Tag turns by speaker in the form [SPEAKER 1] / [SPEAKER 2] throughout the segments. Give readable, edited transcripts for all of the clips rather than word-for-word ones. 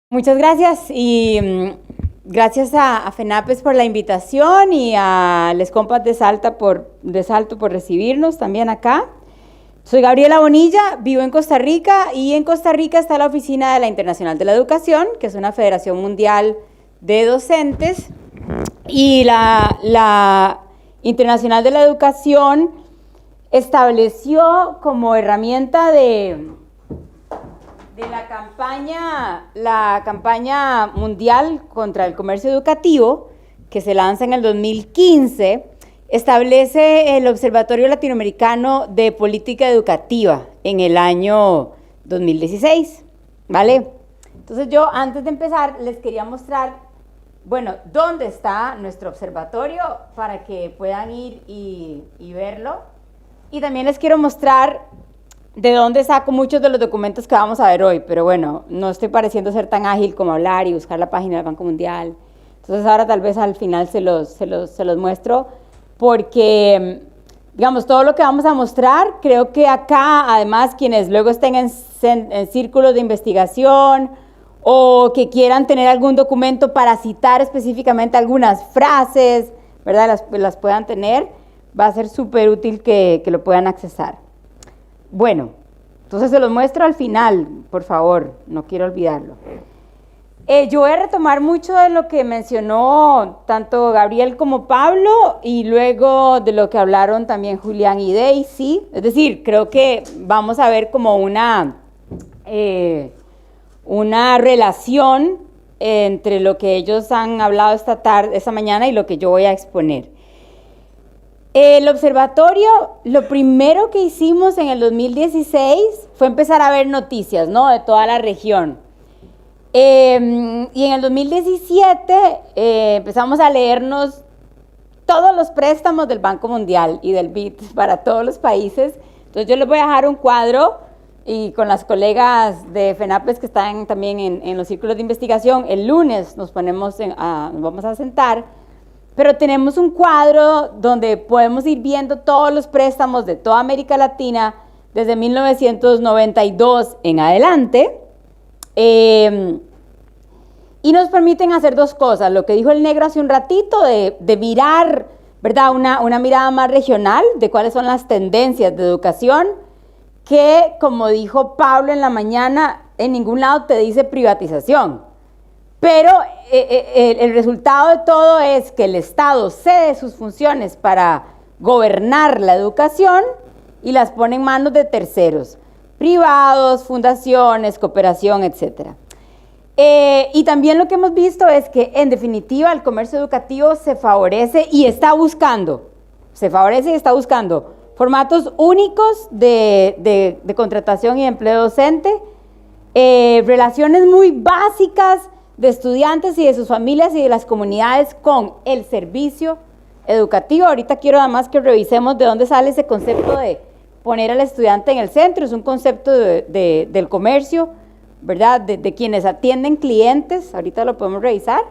[SPEAKER 1] Muchas gracias y gracias a FENAPES por la invitación y a Les Compas de Salto por recibirnos también acá. Soy Gabriela Bonilla, vivo en Costa Rica y en Costa Rica está la oficina de la Internacional de la Educación, que es una federación mundial de docentes, y la Internacional de la Educación estableció como herramienta de la campaña mundial contra el comercio educativo, que se lanza en el 2015, establece el Observatorio Latinoamericano de Política Educativa en el año 2016, ¿vale? Entonces yo, antes de empezar, les quería mostrar, bueno, dónde está nuestro observatorio para que puedan ir y verlo. Y también les quiero mostrar de dónde saco muchos de los documentos que vamos a ver hoy, pero bueno, no estoy pareciendo ser tan ágil como hablar y buscar la página del Banco Mundial. Entonces ahora tal vez al final se los muestro, porque, digamos, todo lo que vamos a mostrar, creo que acá, además, quienes luego estén en círculos de investigación o que quieran tener algún documento para citar específicamente algunas frases, ¿verdad? Las puedan tener, va a ser súper útil que lo puedan accesar. Bueno, entonces se los muestro al final, por favor, no quiero olvidarlo. Yo voy a retomar mucho de lo que mencionó tanto Gabriel como Pablo y luego de lo que hablaron también Julián y Daisy. Es decir, creo que vamos a ver como una relación entre lo que ellos han hablado esta mañana y lo que yo voy a exponer. El observatorio, lo primero que hicimos en el 2016 fue empezar a ver noticias, ¿no?, de toda la región. Y en el 2017 empezamos a leernos todos los préstamos del Banco Mundial y del BID para todos los países. Entonces yo les voy a dejar un cuadro y con las colegas de FENAPES que están también en los círculos de investigación, el lunes nos vamos a sentar. Pero tenemos un cuadro donde podemos ir viendo todos los préstamos de toda América Latina desde 1992 en adelante. Y nos permiten hacer dos cosas. Lo que dijo el negro hace un ratito, de mirar, ¿verdad?, una mirada más regional de cuáles son las tendencias de educación, que, como dijo Pablo en la mañana, en ningún lado te dice privatización. Pero el resultado de todo es que el Estado cede sus funciones para gobernar la educación y las pone en manos de terceros, privados, fundaciones, cooperación, etc. Y también lo que hemos visto es que, en definitiva, el comercio educativo se favorece y está buscando formatos únicos de contratación y empleo docente, relaciones muy básicas de estudiantes y de sus familias y de las comunidades con el servicio educativo. Ahorita quiero además que revisemos de dónde sale ese concepto de poner al estudiante en el centro. Es un concepto del comercio, ¿verdad?, de quienes atienden clientes. Ahorita lo podemos revisar.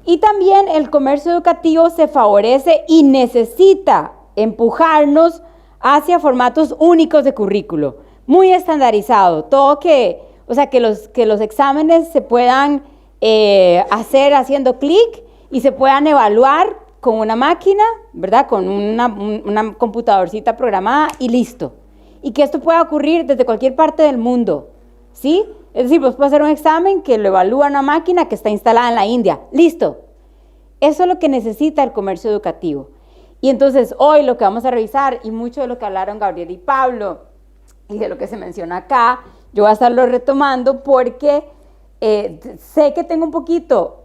[SPEAKER 1] Y también el comercio educativo se favorece y necesita empujarnos hacia formatos únicos de currículo, muy estandarizado, todo o sea, que los exámenes se puedan hacer haciendo clic y se puedan evaluar con una máquina, ¿verdad?, con una computadorcita programada y listo. Y que esto pueda ocurrir desde cualquier parte del mundo, ¿sí? Es decir, vos puedes hacer un examen que lo evalúa una máquina que está instalada en la India. ¡Listo! Eso es lo que necesita el comercio educativo. Y entonces hoy lo que vamos a revisar, y mucho de lo que hablaron Gabriel y Pablo, y de lo que se menciona acá, yo voy a estarlo retomando porque sé que tengo un poquito,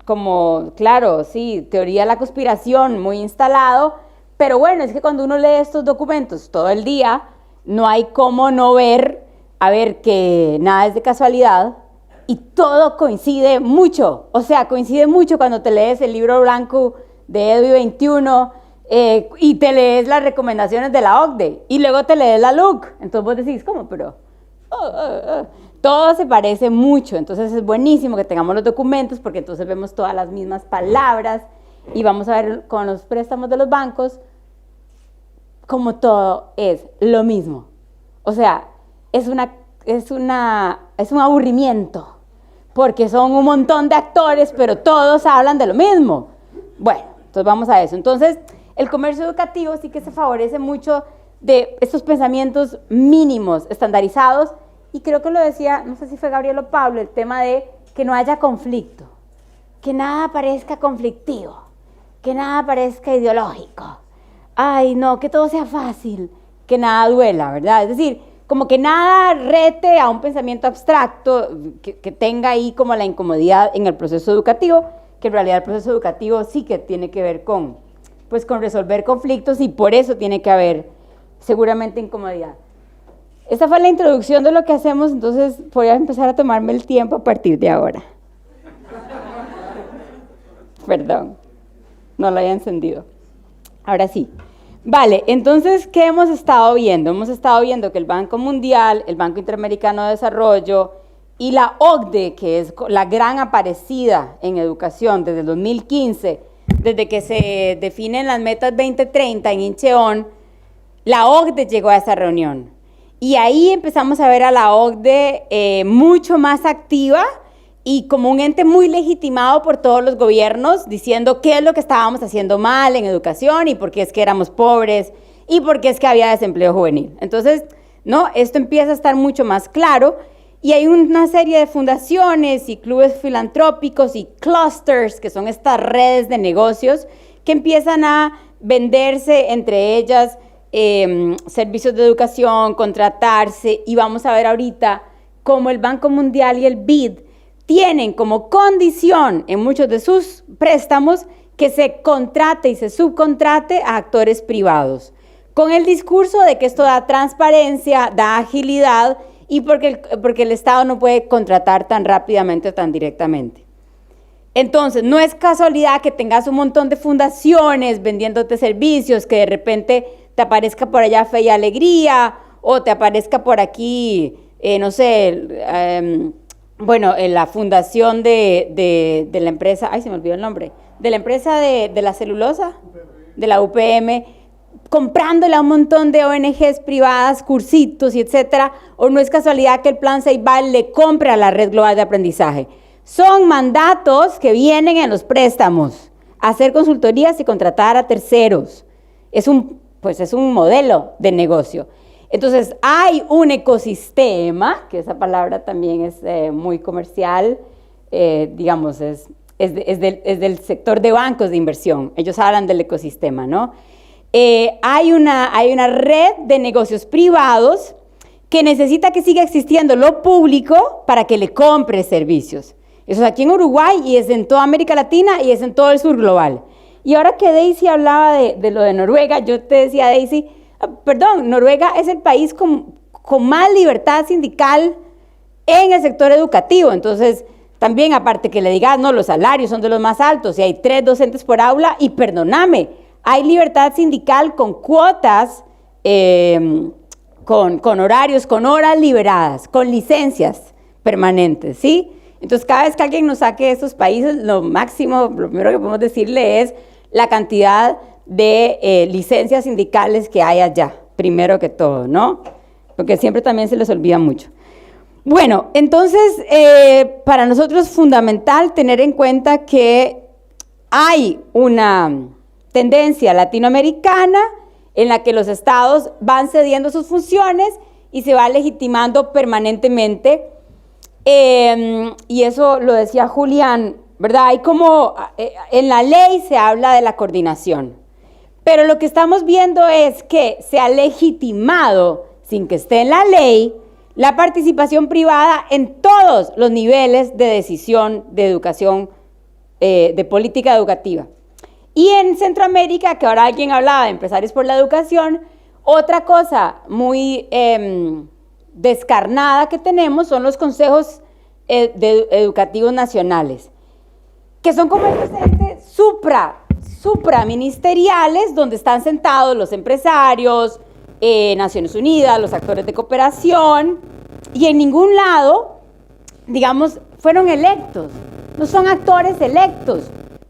[SPEAKER 1] como, claro, sí, teoría de la conspiración muy instalado, pero bueno, es que cuando uno lee estos documentos todo el día, no hay cómo no ver, que nada es de casualidad y todo coincide mucho. O sea, coincide mucho cuando te lees el libro blanco de EDU 21, y te lees las recomendaciones de la OCDE y luego te lees la LUC. Entonces vos decís, ¿cómo? Pero todo se parece mucho. Entonces es buenísimo que tengamos los documentos porque entonces vemos todas las mismas palabras y vamos a ver con los préstamos de los bancos como todo es lo mismo. O sea, es una es un aburrimiento, porque son un montón de actores, pero todos hablan de lo mismo. Bueno, entonces vamos a eso. Entonces, el comercio educativo sí que se favorece mucho de estos pensamientos mínimos, estandarizados, y creo que lo decía, no sé si fue Gabriel o Pablo, el tema de que no haya conflicto, que nada parezca conflictivo, que nada parezca ideológico. Ay, no, que todo sea fácil, que nada duela, ¿verdad? Es decir, como que nada rete a un pensamiento abstracto que tenga ahí como la incomodidad en el proceso educativo, que en realidad el proceso educativo sí que tiene que ver con resolver conflictos, y por eso tiene que haber seguramente incomodidad. Esta fue la introducción de lo que hacemos, entonces voy a empezar a tomarme el tiempo a partir de ahora. Perdón, no lo había encendido. Ahora sí. Vale, entonces, ¿qué hemos estado viendo? Hemos estado viendo que el Banco Mundial, el Banco Interamericano de Desarrollo y la OCDE, que es la gran aparecida en educación desde el 2015, desde que se definen las metas 2030 en Incheon, la OCDE llegó a esa reunión. Y ahí empezamos a ver a la OCDE mucho más activa y como un ente muy legitimado por todos los gobiernos, diciendo qué es lo que estábamos haciendo mal en educación y por qué es que éramos pobres y por qué es que había desempleo juvenil. Entonces, ¿no? Esto empieza a estar mucho más claro y hay una serie de fundaciones y clubes filantrópicos y clusters, que son estas redes de negocios que empiezan a venderse entre ellas servicios de educación, contratarse, y vamos a ver ahorita cómo el Banco Mundial y el BID tienen como condición en muchos de sus préstamos que se contrate y se subcontrate a actores privados, con el discurso de que esto da transparencia, da agilidad y porque el Estado no puede contratar tan rápidamente o tan directamente. Entonces, no es casualidad que tengas un montón de fundaciones vendiéndote servicios, que de repente te aparezca por allá Fe y Alegría, o te aparezca por aquí, no sé, la fundación de la empresa, ay, se me olvidó el nombre, de la empresa de la celulosa, de la UPM, comprándole a un montón de ONGs privadas, cursitos y etcétera, o no es casualidad que el Plan Ceibal le compre a la Red Global de Aprendizaje. Son mandatos que vienen en los préstamos, hacer consultorías y contratar a terceros. Es un modelo de negocio. Entonces, hay un ecosistema, que esa palabra también es muy comercial, digamos, es del sector de bancos de inversión. Ellos hablan del ecosistema, ¿no? Hay una red de negocios privados que necesita que siga existiendo lo público para que le compre servicios. Eso es aquí en Uruguay y es en toda América Latina y es en todo el sur global. Y ahora que Daisy hablaba de lo de Noruega, yo te decía, Daisy, Noruega es el país con más libertad sindical en el sector educativo. Entonces, también aparte que le digas, no, los salarios son de los más altos y hay 3 docentes por aula, y perdóname, hay libertad sindical con cuotas, con horarios, con horas liberadas, con licencias permanentes, ¿sí? Entonces, cada vez que alguien nos saque de estos países, lo primero que podemos decirle es la cantidad de licencias sindicales que hay allá, primero que todo, ¿no? Porque siempre también se les olvida mucho. Bueno, entonces, para nosotros es fundamental tener en cuenta que hay una tendencia latinoamericana en la que los estados van cediendo sus funciones y se va legitimando permanentemente. Y eso lo decía Julián, ¿verdad? Hay como, en la ley se habla de la coordinación, pero lo que estamos viendo es que se ha legitimado, sin que esté en la ley, la participación privada en todos los niveles de decisión de educación, de política educativa. Y en Centroamérica, que ahora alguien hablaba de empresarios por la educación, otra cosa muy descarnada que tenemos son los consejos educativos nacionales, que son como estos entes supraministeriales donde están sentados los empresarios, Naciones Unidas, los actores de cooperación, y en ningún lado, digamos, fueron electos, no son actores electos,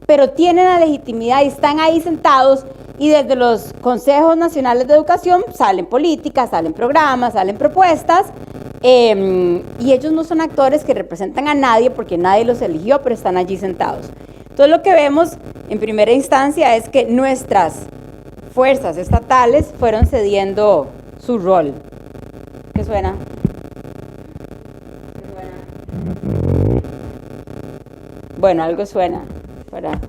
[SPEAKER 1] pero tienen la legitimidad y están ahí sentados, y desde los consejos nacionales de educación salen políticas, salen programas, salen propuestas, Y ellos no son actores que representan a nadie porque nadie los eligió, pero están allí sentados. Entonces lo que vemos en primera instancia es que nuestras fuerzas estatales fueron cediendo su rol. ¿Qué suena? Bueno, algo suena. Para.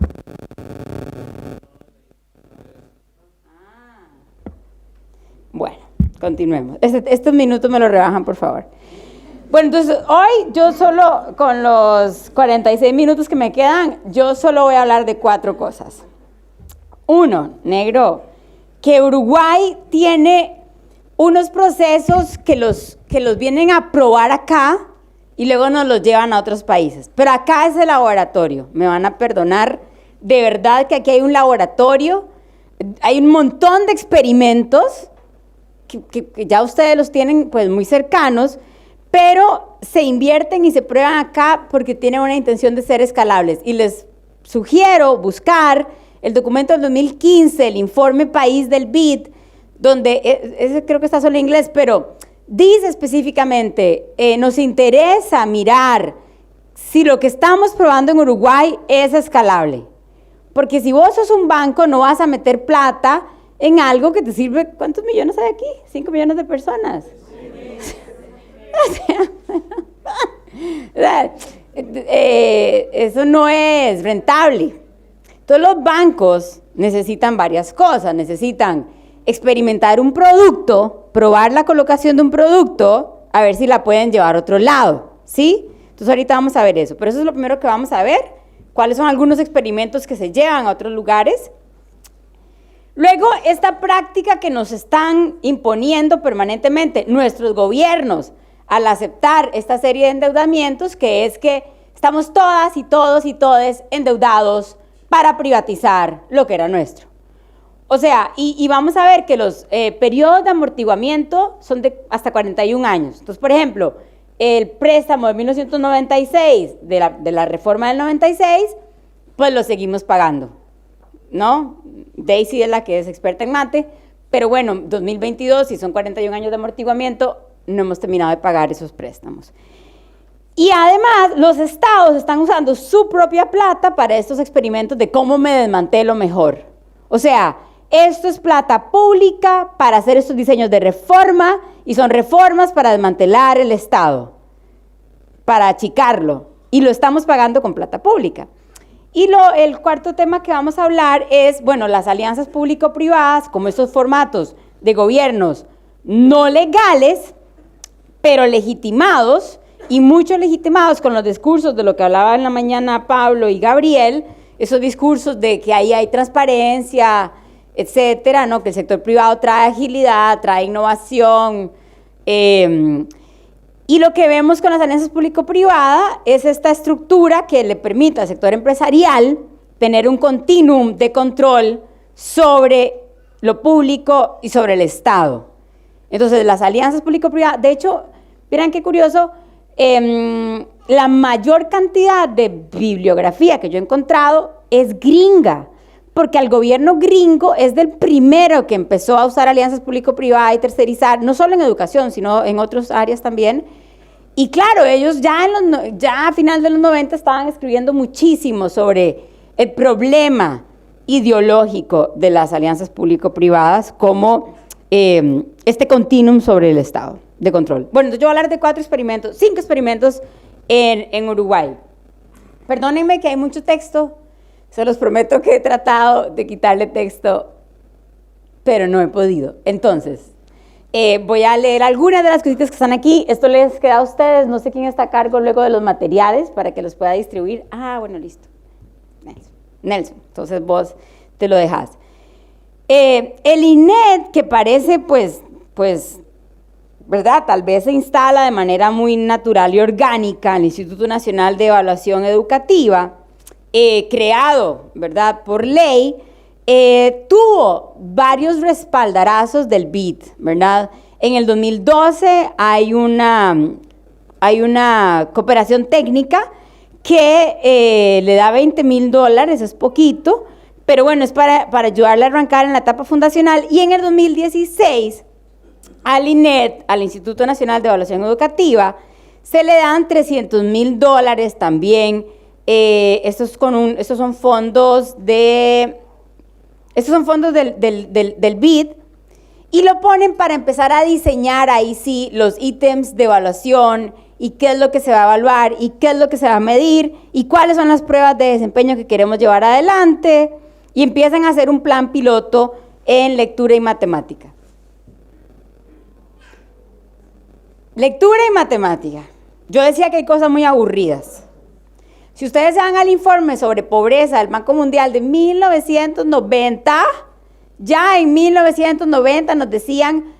[SPEAKER 1] Bueno, continuemos. Estos minutos me los rebajan, por favor. Bueno, entonces hoy yo solo, con los 46 minutos que me quedan, yo solo voy a hablar de 4 cosas. 1, negro, que Uruguay tiene unos procesos que los vienen a probar acá y luego nos los llevan a otros países. Pero acá es el laboratorio, me van a perdonar, de verdad que aquí hay un laboratorio, hay un montón de experimentos que ya ustedes los tienen pues muy cercanos, pero se invierten y se prueban acá porque tienen una intención de ser escalables. Y les sugiero buscar el documento del 2015, el informe país del BID, donde, ese creo que está solo en inglés, pero dice específicamente, nos interesa mirar si lo que estamos probando en Uruguay es escalable. Porque si vos sos un banco, no vas a meter plata en algo que te sirve. ¿Cuántos millones hay aquí? 5 millones de personas. Eso no es rentable. Entonces los bancos necesitan varias cosas. Necesitan experimentar un producto, probar la colocación de un producto, a ver si la pueden llevar a otro lado, ¿sí? Entonces ahorita vamos a ver eso. Pero eso es lo primero que vamos a ver. ¿Cuáles son algunos experimentos que se llevan a otros lugares? Luego, esta práctica que nos están imponiendo permanentemente nuestros gobiernos al aceptar esta serie de endeudamientos, que es que estamos todas y todos y todes endeudados para privatizar lo que era nuestro. O sea, y vamos a ver que los periodos de amortiguamiento son de hasta 41 años. Entonces, por ejemplo, el préstamo de 1996, de la reforma del 96, pues lo seguimos pagando, ¿no? Daisy es la que es experta en mate, pero bueno, 2022, si son 41 años de amortiguamiento, no hemos terminado de pagar esos préstamos. Y además, los estados están usando su propia plata para estos experimentos de cómo me desmantelo mejor. O sea, esto es plata pública para hacer estos diseños de reforma y son reformas para desmantelar el Estado, para achicarlo, y lo estamos pagando con plata pública. Y el cuarto tema que vamos a hablar es, bueno, las alianzas público-privadas, como estos formatos de gobiernos no legales, pero legitimados, y muchos legitimados con los discursos de lo que hablaba en la mañana Pablo y Gabriel, esos discursos de que ahí hay transparencia, etcétera, ¿no? Que el sector privado trae agilidad, trae innovación. Y lo que vemos con las alianzas público-privadas es esta estructura que le permite al sector empresarial tener un continuum de control sobre lo público y sobre el Estado. Entonces, las alianzas público-privadas, de hecho, miren qué curioso, la mayor cantidad de bibliografía que yo he encontrado es gringa, porque al gobierno gringo es del primero que empezó a usar alianzas público-privadas y tercerizar, no solo en educación, sino en otras áreas también. Y claro, ellos ya a final de los 90 estaban escribiendo muchísimo sobre el problema ideológico de las alianzas público-privadas como este continuum sobre el Estado de control. Bueno, entonces yo voy a hablar de 5 experimentos en Uruguay. Perdónenme que hay mucho texto, se los prometo que he tratado de quitarle texto, pero no he podido. Entonces, voy a leer algunas de las cositas que están aquí. Esto les queda a ustedes, no sé quién está a cargo luego de los materiales para que los pueda distribuir. Ah, bueno, listo. Nelson, entonces vos te lo dejas. El INED, que parece pues, ¿verdad? Tal vez se instala de manera muy natural y orgánica, el Instituto Nacional de Evaluación Educativa, creado, ¿verdad?, por ley, tuvo varios respaldarazos del BID, ¿verdad? En el 2012 hay una cooperación técnica que le da $20,000, es poquito, pero bueno, es para ayudarle a arrancar en la etapa fundacional. Y en el 2016 al INED, al Instituto Nacional de Evaluación Educativa, se le dan $300,000 también. Estos son fondos del BID, y lo ponen para empezar a diseñar ahí sí los ítems de evaluación y qué es lo que se va a evaluar y qué es lo que se va a medir y cuáles son las pruebas de desempeño que queremos llevar adelante, y empiezan a hacer un plan piloto en lectura y matemática. Lectura y matemática. Yo decía que hay cosas muy aburridas. Si ustedes se van al informe sobre pobreza del Banco Mundial de 1990, ya en 1990 nos decían,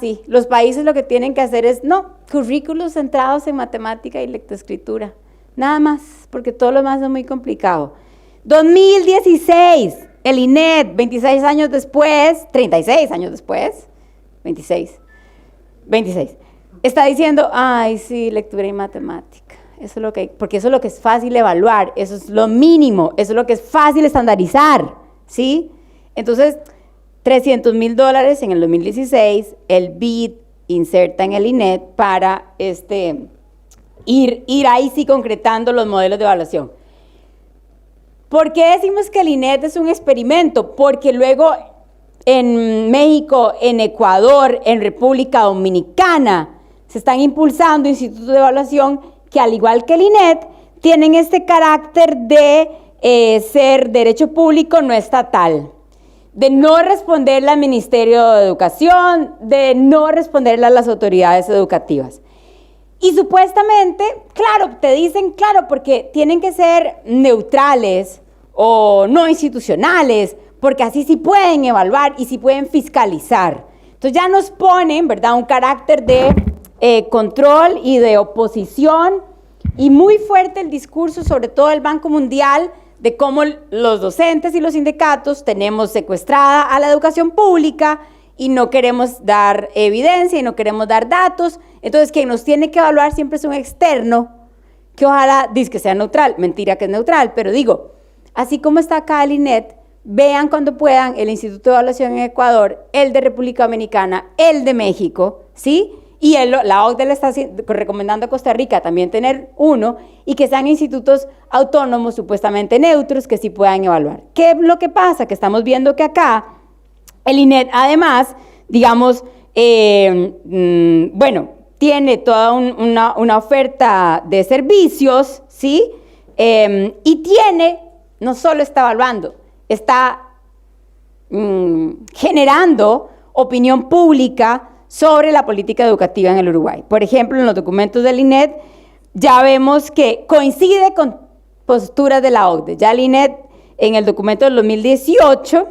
[SPEAKER 1] sí, los países lo que tienen que hacer es, currículos centrados en matemática y lectoescritura. Nada más, porque todo lo demás es muy complicado. 2016, el INED, 26 años después, 36 años después, 26, está diciendo, sí, lectura y matemática. Eso es lo que, porque eso es lo que es fácil evaluar, eso es lo mínimo, eso es lo que es fácil estandarizar, ¿sí? Entonces, $300,000 en el 2016, el BID inserta en el INED para ir ahí sí concretando los modelos de evaluación. ¿Por qué decimos que el INED es un experimento? Porque luego en México, en Ecuador, en República Dominicana, se están impulsando institutos de evaluación que, al igual que el INED, tienen este carácter de ser derecho público no estatal, de no responderle al Ministerio de Educación, de no responderle a las autoridades educativas. Y supuestamente, claro, te dicen, claro, porque tienen que ser neutrales o no institucionales, porque así sí pueden evaluar y sí pueden fiscalizar. Entonces ya nos ponen, ¿verdad?, un carácter de control y de oposición, y muy fuerte el discurso, sobre todo el Banco Mundial, de cómo los docentes y los sindicatos tenemos secuestrada a la educación pública y no queremos dar evidencia y no queremos dar datos. Entonces, quien nos tiene que evaluar siempre es un externo, que ojalá dice que sea neutral. Mentira que es neutral, pero digo, así como está acá el INED, vean cuando puedan el Instituto de Evaluación en Ecuador, el de República Dominicana, el de México, ¿sí? Y la OCDE le está recomendando a Costa Rica también tener uno, y que sean institutos autónomos, supuestamente neutros, que sí puedan evaluar. ¿Qué es lo que pasa? Que estamos viendo que acá el INED, además, digamos, tiene toda una oferta de servicios, ¿sí? Y no solo está evaluando, está generando opinión pública sobre la política educativa en el Uruguay. Por ejemplo, en los documentos del INED ya vemos que coincide con posturas de la OCDE. Ya el INED, en el documento del 2018,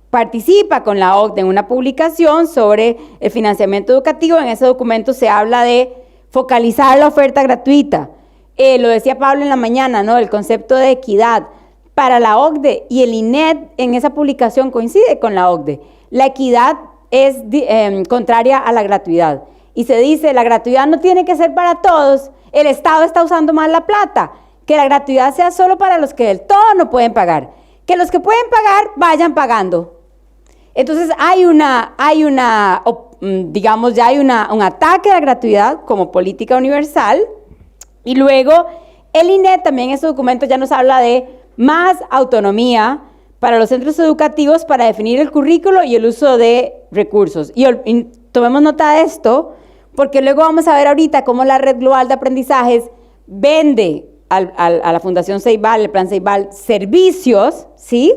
[SPEAKER 1] participa con la OCDE en una publicación sobre el financiamiento educativo. En ese documento se habla de focalizar la oferta gratuita. Lo decía Pablo en la mañana, ¿no? El concepto de equidad para la OCDE, y el INED en esa publicación coincide con la OCDE. La equidad es contraria a la gratuidad, y se dice, la gratuidad no tiene que ser para todos, el Estado está usando mal la plata, que la gratuidad sea solo para los que del todo no pueden pagar, que los que pueden pagar vayan pagando. Entonces hay un ataque a la gratuidad como política universal, y luego el INED también en este documento ya nos habla de más autonomía para los centros educativos para definir el currículo y el uso de recursos. Y tomemos nota de esto, porque luego vamos a ver ahorita cómo la Red Global de Aprendizajes vende a la Fundación Ceibal, el Plan Ceibal, servicios, ¿sí?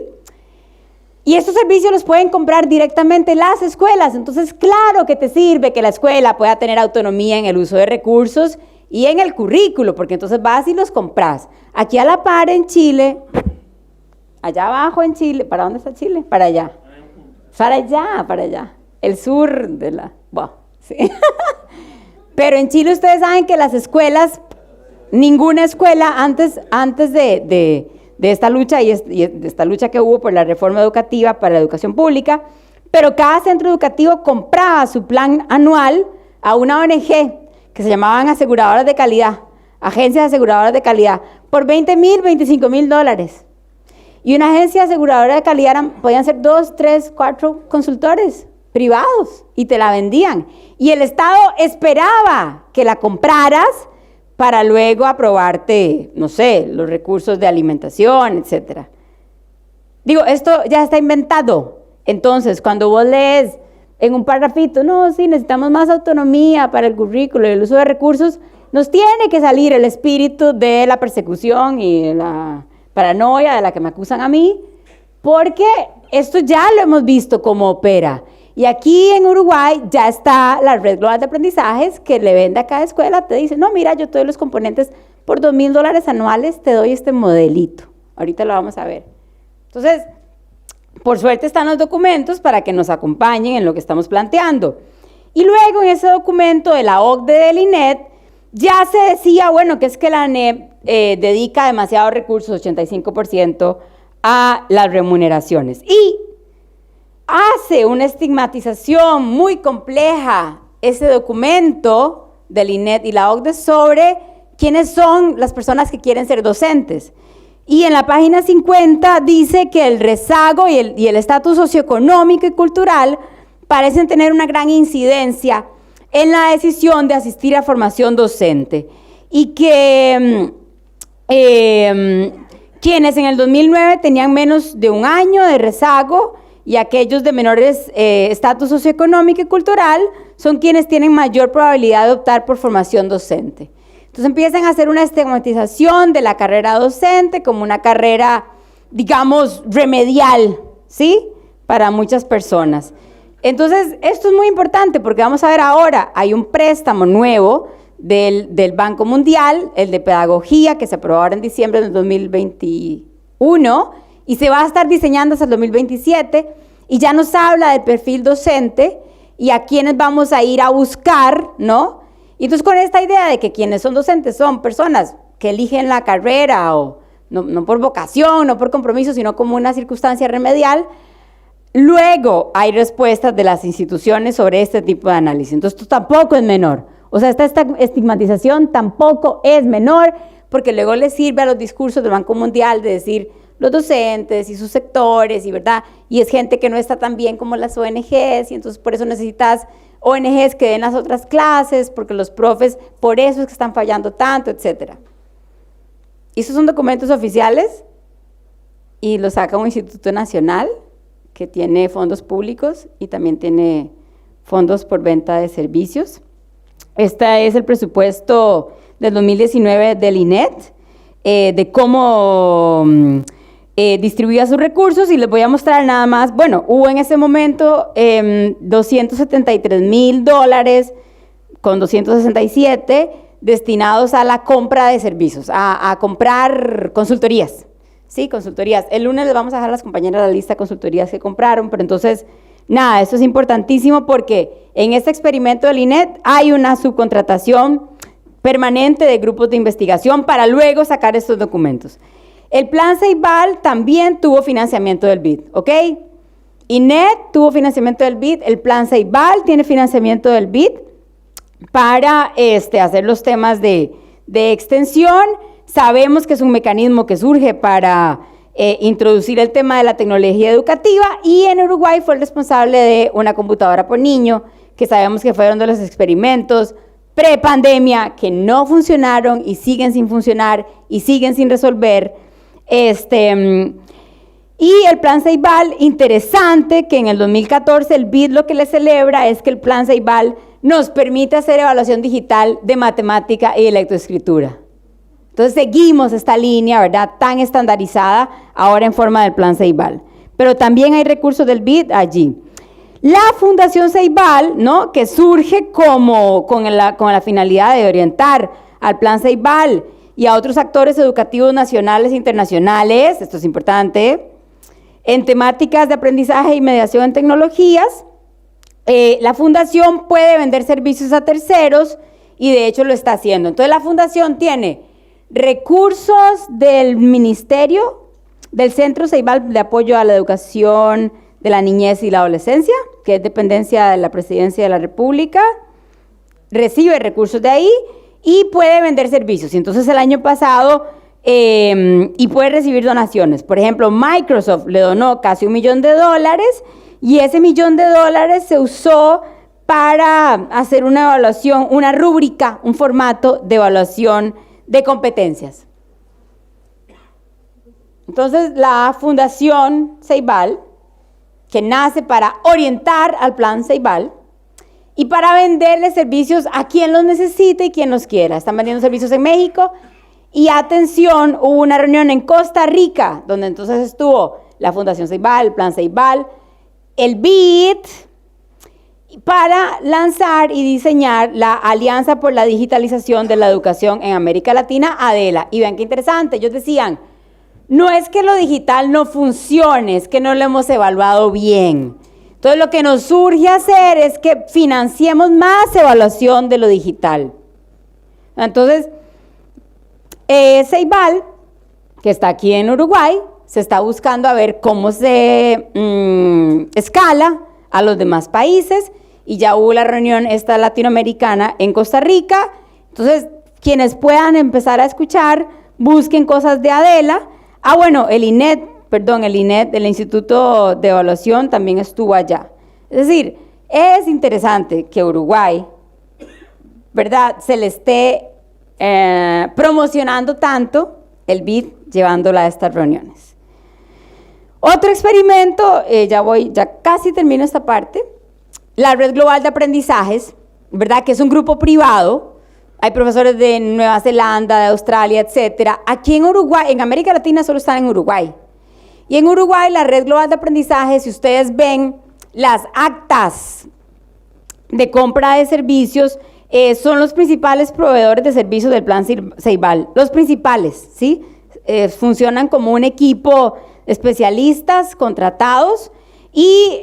[SPEAKER 1] Y estos servicios los pueden comprar directamente las escuelas. Entonces, claro que te sirve que la escuela pueda tener autonomía en el uso de recursos y en el currículo, porque entonces vas y los compras. Aquí a la par en Chile, allá abajo en Chile, ¿para dónde está Chile? Para allá. Para allá. El sur de la... sí. Pero en Chile ustedes saben que las escuelas, ninguna escuela antes de esta lucha y de esta lucha que hubo por la reforma educativa para la educación pública, pero cada centro educativo compraba su plan anual a una ONG que se llamaban aseguradoras de calidad, agencias aseguradoras de calidad, por $20,000, $25,000. Y una agencia aseguradora de calidad podían ser 2, 3, 4 consultores, privados y te la vendían. Y el Estado esperaba que la compraras para luego aprobarte, no sé, los recursos de alimentación, etcétera. Digo, esto ya está inventado. Entonces, cuando vos lees en un parrafito, no, sí, necesitamos más autonomía para el currículo y el uso de recursos, nos tiene que salir el espíritu de la persecución y la paranoia de la que me acusan a mí, porque esto ya lo hemos visto cómo opera. Y aquí en Uruguay ya está la Red Global de Aprendizajes que le vende a cada escuela, te dice, no, mira, yo te doy los componentes por $2,000 anuales, te doy este modelito. Ahorita lo vamos a ver. Entonces, por suerte están los documentos para que nos acompañen en lo que estamos planteando. Y luego en ese documento de la OCDE del INED, ya se decía, bueno, que es que la ANEP dedica demasiados recursos, 85%, a las remuneraciones. Y hace una estigmatización muy compleja ese documento del INED y la OCDE sobre quiénes son las personas que quieren ser docentes. Y en la página 50 dice que el rezago y el estatus socioeconómico y cultural parecen tener una gran incidencia en la decisión de asistir a formación docente. Y que quienes en el 2009 tenían menos de un año de rezago y aquellos de menores estatus socioeconómico y cultural son quienes tienen mayor probabilidad de optar por formación docente. Entonces empiezan a hacer una estigmatización de la carrera docente como una carrera, digamos, remedial, ¿sí? Para muchas personas. Entonces, esto es muy importante porque vamos a ver ahora, hay un préstamo nuevo del Banco Mundial, el de Pedagogía, que se aprobó ahora en diciembre del 2021 y se va a estar diseñando hasta el 2027 y ya nos habla del perfil docente y a quienes vamos a ir a buscar, ¿no? Y entonces con esta idea de que quienes son docentes son personas que eligen la carrera o no por vocación, no por compromiso, sino como una circunstancia remedial, luego hay respuestas de las instituciones sobre este tipo de análisis. Entonces esto tampoco es menor. O sea, esta estigmatización tampoco es menor porque luego le sirve a los discursos del Banco Mundial de decir los docentes y sus sectores, y ¿verdad? Y es gente que no está tan bien como las ONGs y entonces por eso necesitas ONGs que den las otras clases, porque los profes, por eso es que están fallando tanto, etc. Y esos son documentos oficiales y los saca un instituto nacional que tiene fondos públicos y también tiene fondos por venta de servicios. Este es el presupuesto del 2019 del INED, de cómo distribuía sus recursos y les voy a mostrar nada más, bueno, hubo en ese momento $273,000 con 267 destinados a la compra de servicios, a comprar consultorías, ¿sí? Consultorías. El lunes les vamos a dejar a las compañeras la lista de consultorías que compraron, pero entonces, nada, esto es importantísimo porque en este experimento del INED hay una subcontratación permanente de grupos de investigación para luego sacar estos documentos. El plan Ceibal también tuvo financiamiento del BID, ¿ok? INED tuvo financiamiento del BID, el plan Ceibal tiene financiamiento del BID para hacer los temas de extensión. Sabemos que es un mecanismo que surge para introducir el tema de la tecnología educativa y en Uruguay fue el responsable de una computadora por niño, que sabemos que fueron de los experimentos pre-pandemia que no funcionaron y siguen sin funcionar y siguen sin resolver. Y el plan Ceibal, interesante que en el 2014 el BID lo que le celebra es que el plan Ceibal nos permite hacer evaluación digital de matemática y de lectoescritura. Entonces seguimos esta línea, ¿verdad?, tan estandarizada ahora en forma del plan Ceibal. Pero también hay recursos del BID allí. La Fundación Ceibal, ¿no?, que surge con la finalidad de orientar al plan Ceibal y a otros actores educativos nacionales e internacionales, esto es importante, en temáticas de aprendizaje y mediación en tecnologías. La fundación puede vender servicios a terceros y de hecho lo está haciendo. Entonces la fundación tiene recursos del Ministerio, del Centro Ceibal de Apoyo a la Educación de la Niñez y la Adolescencia, que es dependencia de la Presidencia de la República, recibe recursos de ahí y puede vender servicios. Y entonces el año pasado, y puede recibir donaciones. Por ejemplo, Microsoft le donó casi $1 millón Y ese $1 millón se usó para hacer una evaluación, una rúbrica, un formato de evaluación de competencias. Entonces, la Fundación Ceibal, que nace para orientar al Plan Ceibal y para venderle servicios a quien los necesite y quien los quiera. Están vendiendo servicios en México y atención, hubo una reunión en Costa Rica, donde entonces estuvo la Fundación Ceibal, el Plan Ceibal, el BID, para lanzar y diseñar la Alianza por la Digitalización de la Educación en América Latina, ADELA. Y vean qué interesante, ellos decían, no es que lo digital no funcione, es que no lo hemos evaluado bien. Entonces lo que nos urge hacer es que financiemos más evaluación de lo digital. Entonces, Ceibal, que está aquí en Uruguay, se está buscando a ver cómo se escala a los demás países, y ya hubo la reunión esta latinoamericana en Costa Rica. Entonces, quienes puedan empezar a escuchar, busquen cosas de ADELA. Bueno, el INED, el Instituto de Evaluación, también estuvo allá. Es decir, es interesante que Uruguay, ¿verdad?, se le esté promocionando tanto el BID llevándola a estas reuniones. Otro experimento, ya casi termino esta parte, la Red Global de Aprendizajes, ¿verdad?, que es un grupo privado. Hay profesores de Nueva Zelanda, de Australia, etcétera. Aquí en Uruguay, en América Latina solo están en Uruguay. Y en Uruguay, la Red Global de Aprendizaje, si ustedes ven las actas de compra de servicios, son los principales proveedores de servicios del Plan Ceibal. Los principales, ¿sí? Funcionan como un equipo de especialistas contratados y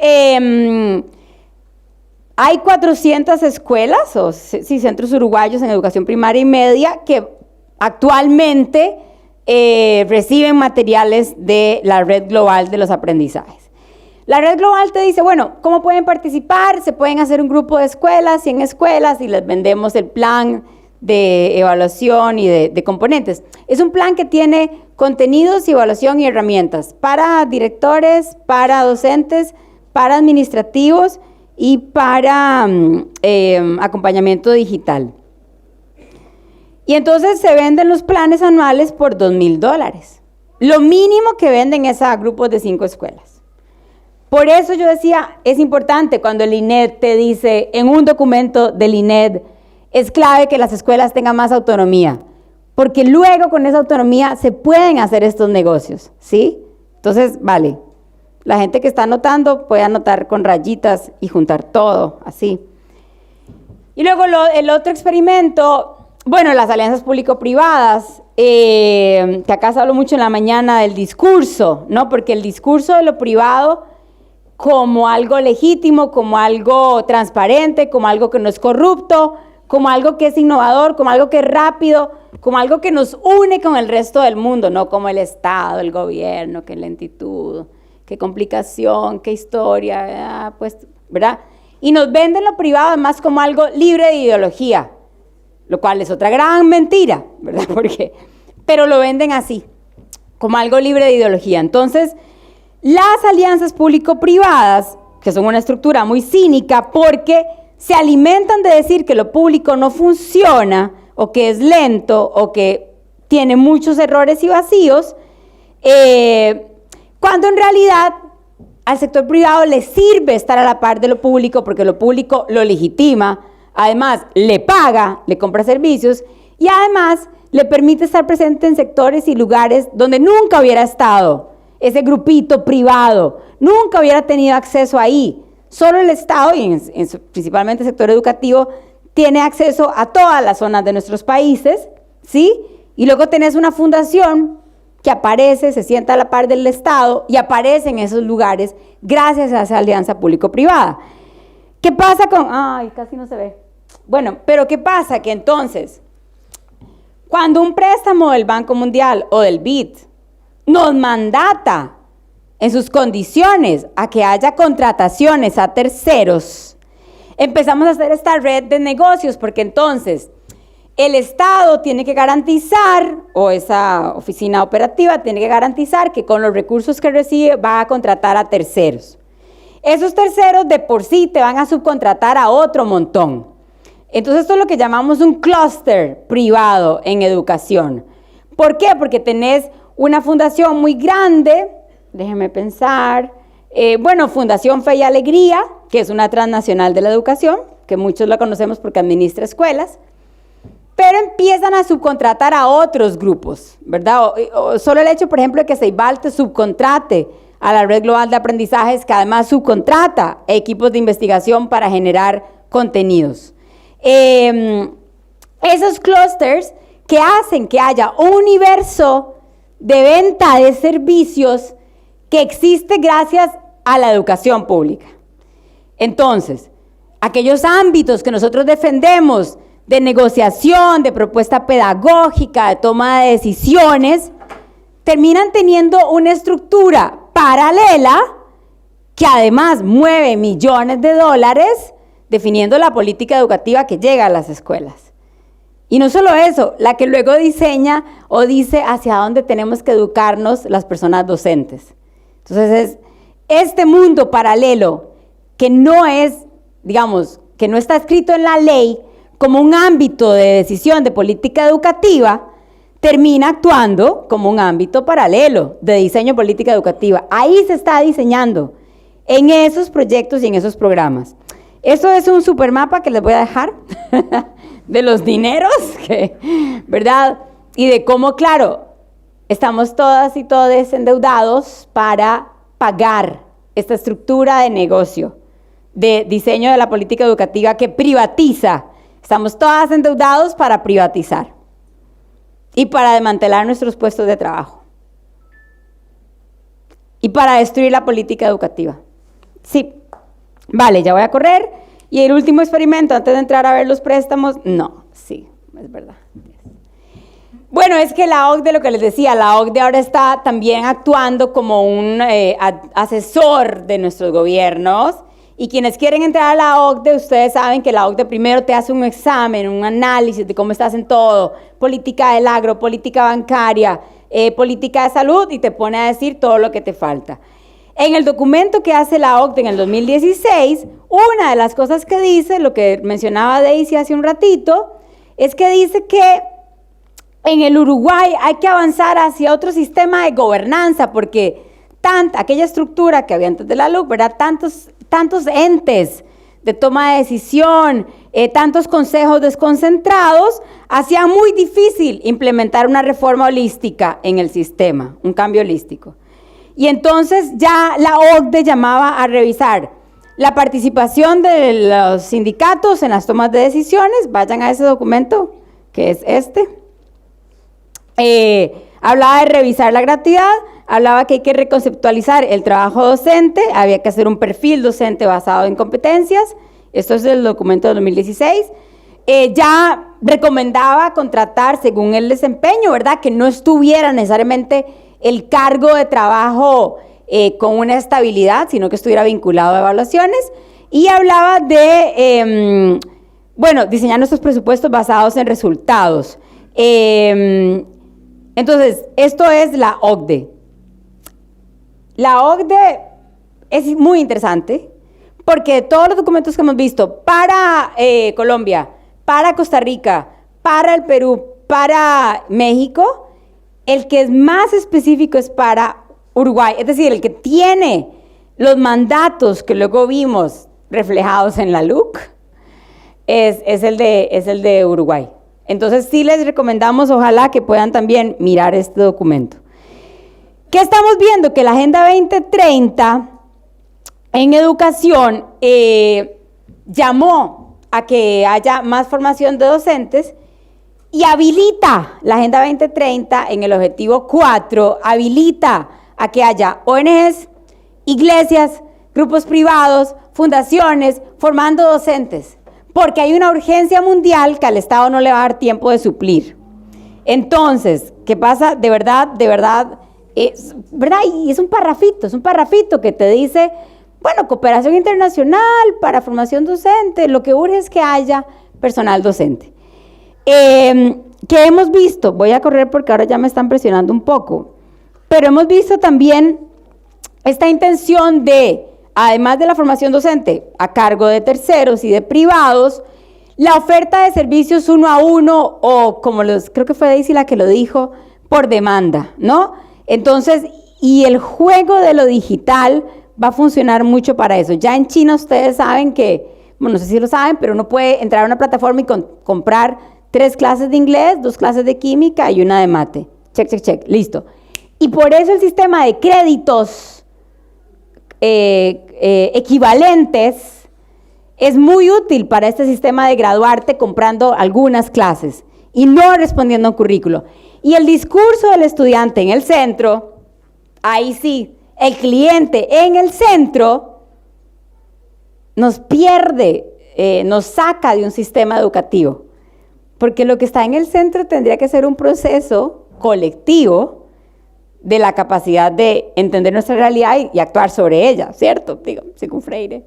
[SPEAKER 1] hay 400 escuelas, centros uruguayos en educación primaria y media, que actualmente reciben materiales de la Red Global de los Aprendizajes. La Red Global te dice, bueno, ¿cómo pueden participar? Se pueden hacer un grupo de escuelas, 100 escuelas, y les vendemos el plan de evaluación y de componentes. Es un plan que tiene contenidos, evaluación y herramientas para directores, para docentes, para administrativos y para acompañamiento digital. Y entonces se venden los planes anuales por $2,000. Lo mínimo que venden es a grupos de 5 escuelas. Por eso yo decía, es importante cuando el INED te dice, en un documento del INED, es clave que las escuelas tengan más autonomía, porque luego con esa autonomía se pueden hacer estos negocios, ¿sí? Entonces, vale. La gente que está anotando puede anotar con rayitas y juntar todo, así. Y luego el otro experimento, bueno, las alianzas público-privadas, que acá se habló mucho en la mañana del discurso, ¿no? Porque el discurso de lo privado como algo legítimo, como algo transparente, como algo que no es corrupto, como algo que es innovador, como algo que es rápido, como algo que nos une con el resto del mundo, no como el Estado, el gobierno, qué lentitud, qué complicación, qué historia, pues, ¿verdad? Y nos venden lo privado además como algo libre de ideología, lo cual es otra gran mentira, ¿verdad? Pero lo venden así, como algo libre de ideología. Entonces, las alianzas público-privadas, que son una estructura muy cínica porque se alimentan de decir que lo público no funciona, o que es lento, o que tiene muchos errores y vacíos, cuando en realidad al sector privado le sirve estar a la par de lo público, porque lo público lo legitima, además le paga, le compra servicios, y además le permite estar presente en sectores y lugares donde nunca hubiera estado ese grupito privado, nunca hubiera tenido acceso ahí. Solo el Estado, y principalmente el sector educativo, tiene acceso a todas las zonas de nuestros países, ¿sí? Y luego tenés una fundación que aparece, se sienta a la par del Estado y aparece en esos lugares gracias a esa alianza público-privada. ¿Qué pasa con...? Ay, casi no se ve. Bueno, pero ¿qué pasa? Que entonces, cuando un préstamo del Banco Mundial o del BID nos mandata en sus condiciones a que haya contrataciones a terceros, empezamos a hacer esta red de negocios, porque entonces el Estado tiene que garantizar, o esa oficina operativa tiene que garantizar que con los recursos que recibe va a contratar a terceros. Esos terceros de por sí te van a subcontratar a otro montón. Entonces esto es lo que llamamos un clúster privado en educación. ¿Por qué? Porque tenés una fundación muy grande, déjenme pensar, Fundación Fe y Alegría, que es una transnacional de la educación, que muchos la conocemos porque administra escuelas, pero empiezan a subcontratar a otros grupos, ¿verdad? O solo el hecho, por ejemplo, de que Ceibal te subcontrate a la Red Global de Aprendizajes, que además subcontrata equipos de investigación para generar contenidos. Esos clústeres que hacen que haya un universo de venta de servicios que existe gracias a la educación pública. Entonces, aquellos ámbitos que nosotros defendemos de negociación, de propuesta pedagógica, de toma de decisiones, terminan teniendo una estructura paralela que además mueve millones de dólares definiendo la política educativa que llega a las escuelas. Y no solo eso, la que luego diseña o dice hacia dónde tenemos que educarnos las personas docentes. Entonces es este mundo paralelo que no es, digamos, que no está escrito en la ley como un ámbito de decisión de política educativa, termina actuando como un ámbito paralelo de diseño de política educativa. Ahí se está diseñando en esos proyectos y en esos programas. Eso es un supermapa que les voy a dejar de los dineros, ¿verdad? Y de cómo, claro, estamos todas y todos endeudados para pagar esta estructura de negocio, de diseño de la política educativa que privatiza. Estamos todas endeudados para privatizar y para desmantelar nuestros puestos de trabajo y para destruir la política educativa. Sí. Vale, ya voy a correr. Y el último experimento, antes de entrar a ver los préstamos, no, sí, es verdad. Bueno, es que la OCDE, lo que les decía, la OCDE ahora está también actuando como un asesor de nuestros gobiernos. Y quienes quieren entrar a la OCDE, ustedes saben que la OCDE primero te hace un examen, un análisis de cómo estás en todo, política del agro, política bancaria, política de salud, y te pone a decir todo lo que te falta. En el documento que hace la OCDE en el 2016, una de las cosas que dice, lo que mencionaba Daisy hace un ratito, es que dice que en el Uruguay hay que avanzar hacia otro sistema de gobernanza, porque aquella estructura que había antes de la LUC, ¿verdad? Tantos entes de toma de decisión, tantos consejos desconcentrados, hacía muy difícil implementar una reforma holística en el sistema, un cambio holístico. Y entonces ya la OCDE llamaba a revisar la participación de los sindicatos en las tomas de decisiones. Vayan a ese documento, que es este. Hablaba de revisar la gratuidad, hablaba que hay que reconceptualizar el trabajo docente, había que hacer un perfil docente basado en competencias. Esto es el documento de 2016. Ya recomendaba contratar según el desempeño, ¿verdad? Que no estuviera necesariamente el cargo de trabajo con una estabilidad, sino que estuviera vinculado a evaluaciones. Y hablaba de, diseñar nuestros presupuestos basados en resultados. Entonces, esto es la OCDE. La OCDE es muy interesante porque todos los documentos que hemos visto para Colombia, para Costa Rica, para el Perú, para México, el que es más específico es para Uruguay, es decir, el que tiene los mandatos que luego vimos reflejados en la LUC es el de Uruguay. Entonces sí les recomendamos, ojalá que puedan también mirar este documento. ¿Qué estamos viendo? Que la Agenda 2030 en educación llamó a que haya más formación de docentes y habilita la Agenda 2030 en el objetivo 4, habilita a que haya ONGs, iglesias, grupos privados, fundaciones, formando docentes, porque hay una urgencia mundial que al Estado no le va a dar tiempo de suplir. Entonces, ¿qué pasa? De verdad, ¿verdad? Y es un parrafito que te dice, bueno, cooperación internacional para formación docente, lo que urge es que haya personal docente. ¿Qué hemos visto? Voy a correr porque ahora ya me están presionando un poco, pero hemos visto también esta intención de además de la formación docente a cargo de terceros y de privados, la oferta de servicios uno a uno o creo que fue Daisy la que lo dijo, por demanda, ¿no? Entonces, y el juego de lo digital va a funcionar mucho para eso. Ya en China ustedes saben que, bueno, no sé si lo saben, pero uno puede entrar a una plataforma y comprar 3 clases de inglés, 2 clases de química y una de mate. Check, check, check, listo. Y por eso el sistema de créditos equivalentes es muy útil para este sistema de graduarte comprando algunas clases y no respondiendo a un currículo. Y el discurso del estudiante en el centro, ahí sí, el cliente en el centro nos pierde, nos saca de un sistema educativo. Porque lo que está en el centro tendría que ser un proceso colectivo de la capacidad de entender nuestra realidad y actuar sobre ella, ¿cierto? Digo, según Freire.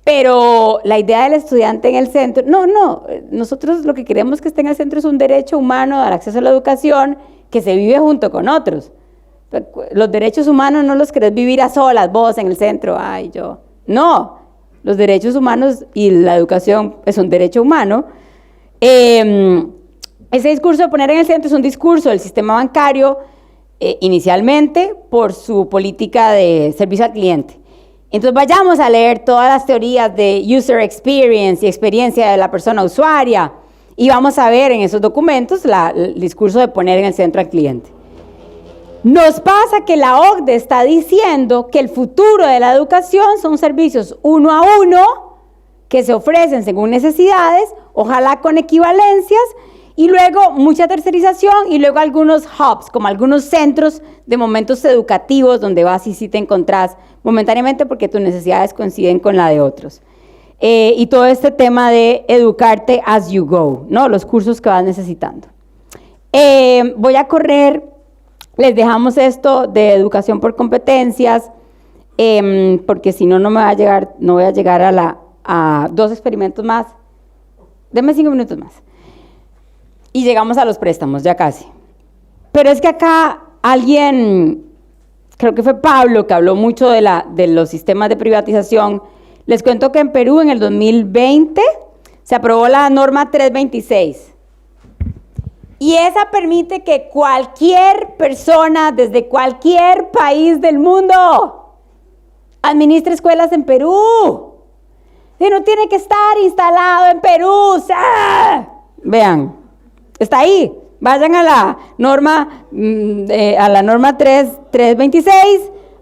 [SPEAKER 1] Pero la idea del estudiante en el centro, no, nosotros lo que queremos que esté en el centro es un derecho humano al acceso a la educación que se vive junto con otros. Los derechos humanos no los querés vivir a solas, vos en el centro, ay, yo. No, los derechos humanos y la educación es un derecho humano. Ese discurso de poner en el centro es un discurso del sistema bancario, inicialmente por su política de servicio al cliente. Entonces vayamos a leer todas las teorías de user experience y experiencia de la persona usuaria y vamos a ver en esos documentos el discurso de poner en el centro al cliente. Nos pasa que la OCDE está diciendo que el futuro de la educación son servicios uno a uno que se ofrecen según necesidades, ojalá con equivalencias, y luego mucha tercerización y luego algunos hubs, como algunos centros de momentos educativos donde vas y sí te encontrás momentáneamente porque tus necesidades coinciden con la de otros. Y todo este tema de educarte as you go, ¿no? Los cursos que vas necesitando. Voy a correr, les dejamos esto de educación por competencias, porque si no, no voy a llegar a 2 experimentos más. Denme 5 minutos más. Y llegamos a los préstamos, ya casi. Pero es que acá alguien, creo que fue Pablo, que habló mucho de los sistemas de privatización. Les cuento que en Perú en el 2020 se aprobó la norma 326. Y esa permite que cualquier persona desde cualquier país del mundo administre escuelas en Perú. Y no tiene que estar instalado en Perú. ¡Ah! Vean. Está ahí, vayan a la norma 326,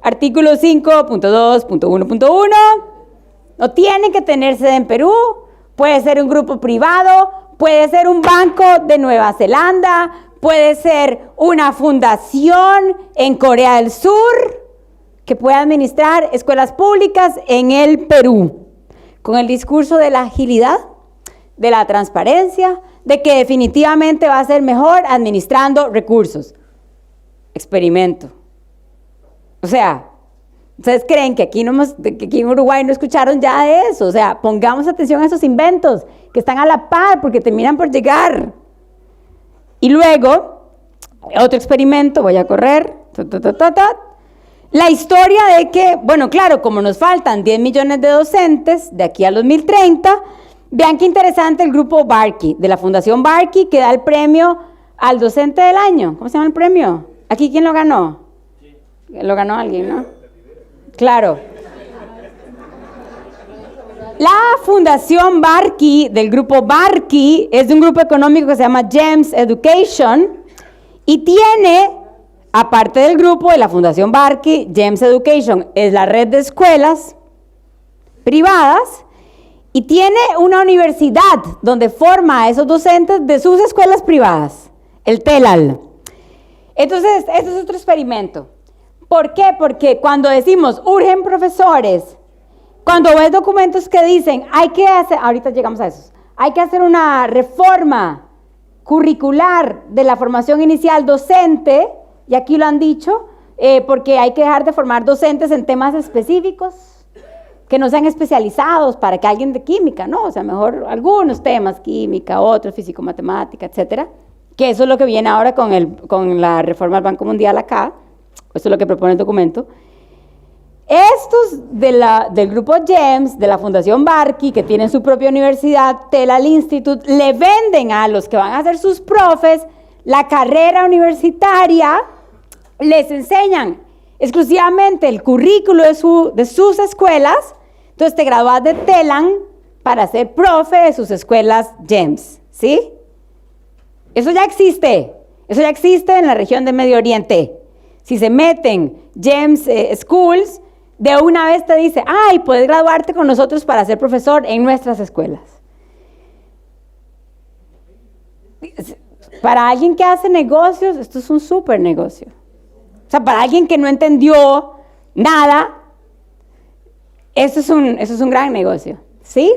[SPEAKER 1] artículo 5.2.1.1. No tiene que tener sede en Perú, puede ser un grupo privado, puede ser un banco de Nueva Zelanda, puede ser una fundación en Corea del Sur que pueda administrar escuelas públicas en el Perú, con el discurso de la agilidad, de la transparencia, de que definitivamente va a ser mejor administrando recursos. Experimento. O sea, ¿ustedes creen que aquí en Uruguay no escucharon ya de eso? O sea, pongamos atención a esos inventos que están a la par porque terminan por llegar. Y luego, otro experimento, voy a correr. La historia de que, bueno, claro, como nos faltan 10 millones de docentes de aquí al 2030, vean qué interesante el grupo Barkey, de la Fundación Barkey, que da el premio al docente del año. ¿Cómo se llama el premio? ¿Aquí quién lo ganó? Sí. Lo ganó alguien, ¿no? Claro. La Fundación Barkey, del grupo Barkey, es de un grupo económico que se llama GEMS Education, y tiene, aparte del grupo de la Fundación Barkey, GEMS Education es la red de escuelas privadas, y tiene una universidad donde forma a esos docentes de sus escuelas privadas, el TELAL. Entonces, este es otro experimento. ¿Por qué? Porque cuando decimos, urgen profesores, cuando ves documentos que dicen, hay que hacer, ahorita llegamos a esos, hay que hacer una reforma curricular de la formación inicial docente, y aquí lo han dicho, porque hay que dejar de formar docentes en temas específicos, que no sean especializados para que alguien de química, ¿no? O sea, mejor algunos temas, química, otros, físico-matemática, etcétera, que eso es lo que viene ahora con la reforma del Banco Mundial acá, eso es lo que propone el documento. Estos del grupo GEMS, de la Fundación Barkey, que tienen su propia universidad, Telal Institute, le venden a los que van a ser sus profes la carrera universitaria, les enseñan exclusivamente el currículo de sus escuelas. Entonces te gradúas de Telan para ser profe de sus escuelas GEMS, ¿sí? Eso ya existe en la región de Medio Oriente. Si se meten GEMS Schools, de una vez te dice, ay, puedes graduarte con nosotros para ser profesor en nuestras escuelas. Para alguien que hace negocios, esto es un súper negocio. O sea, para alguien que no entendió nada, eso es un gran negocio, ¿sí?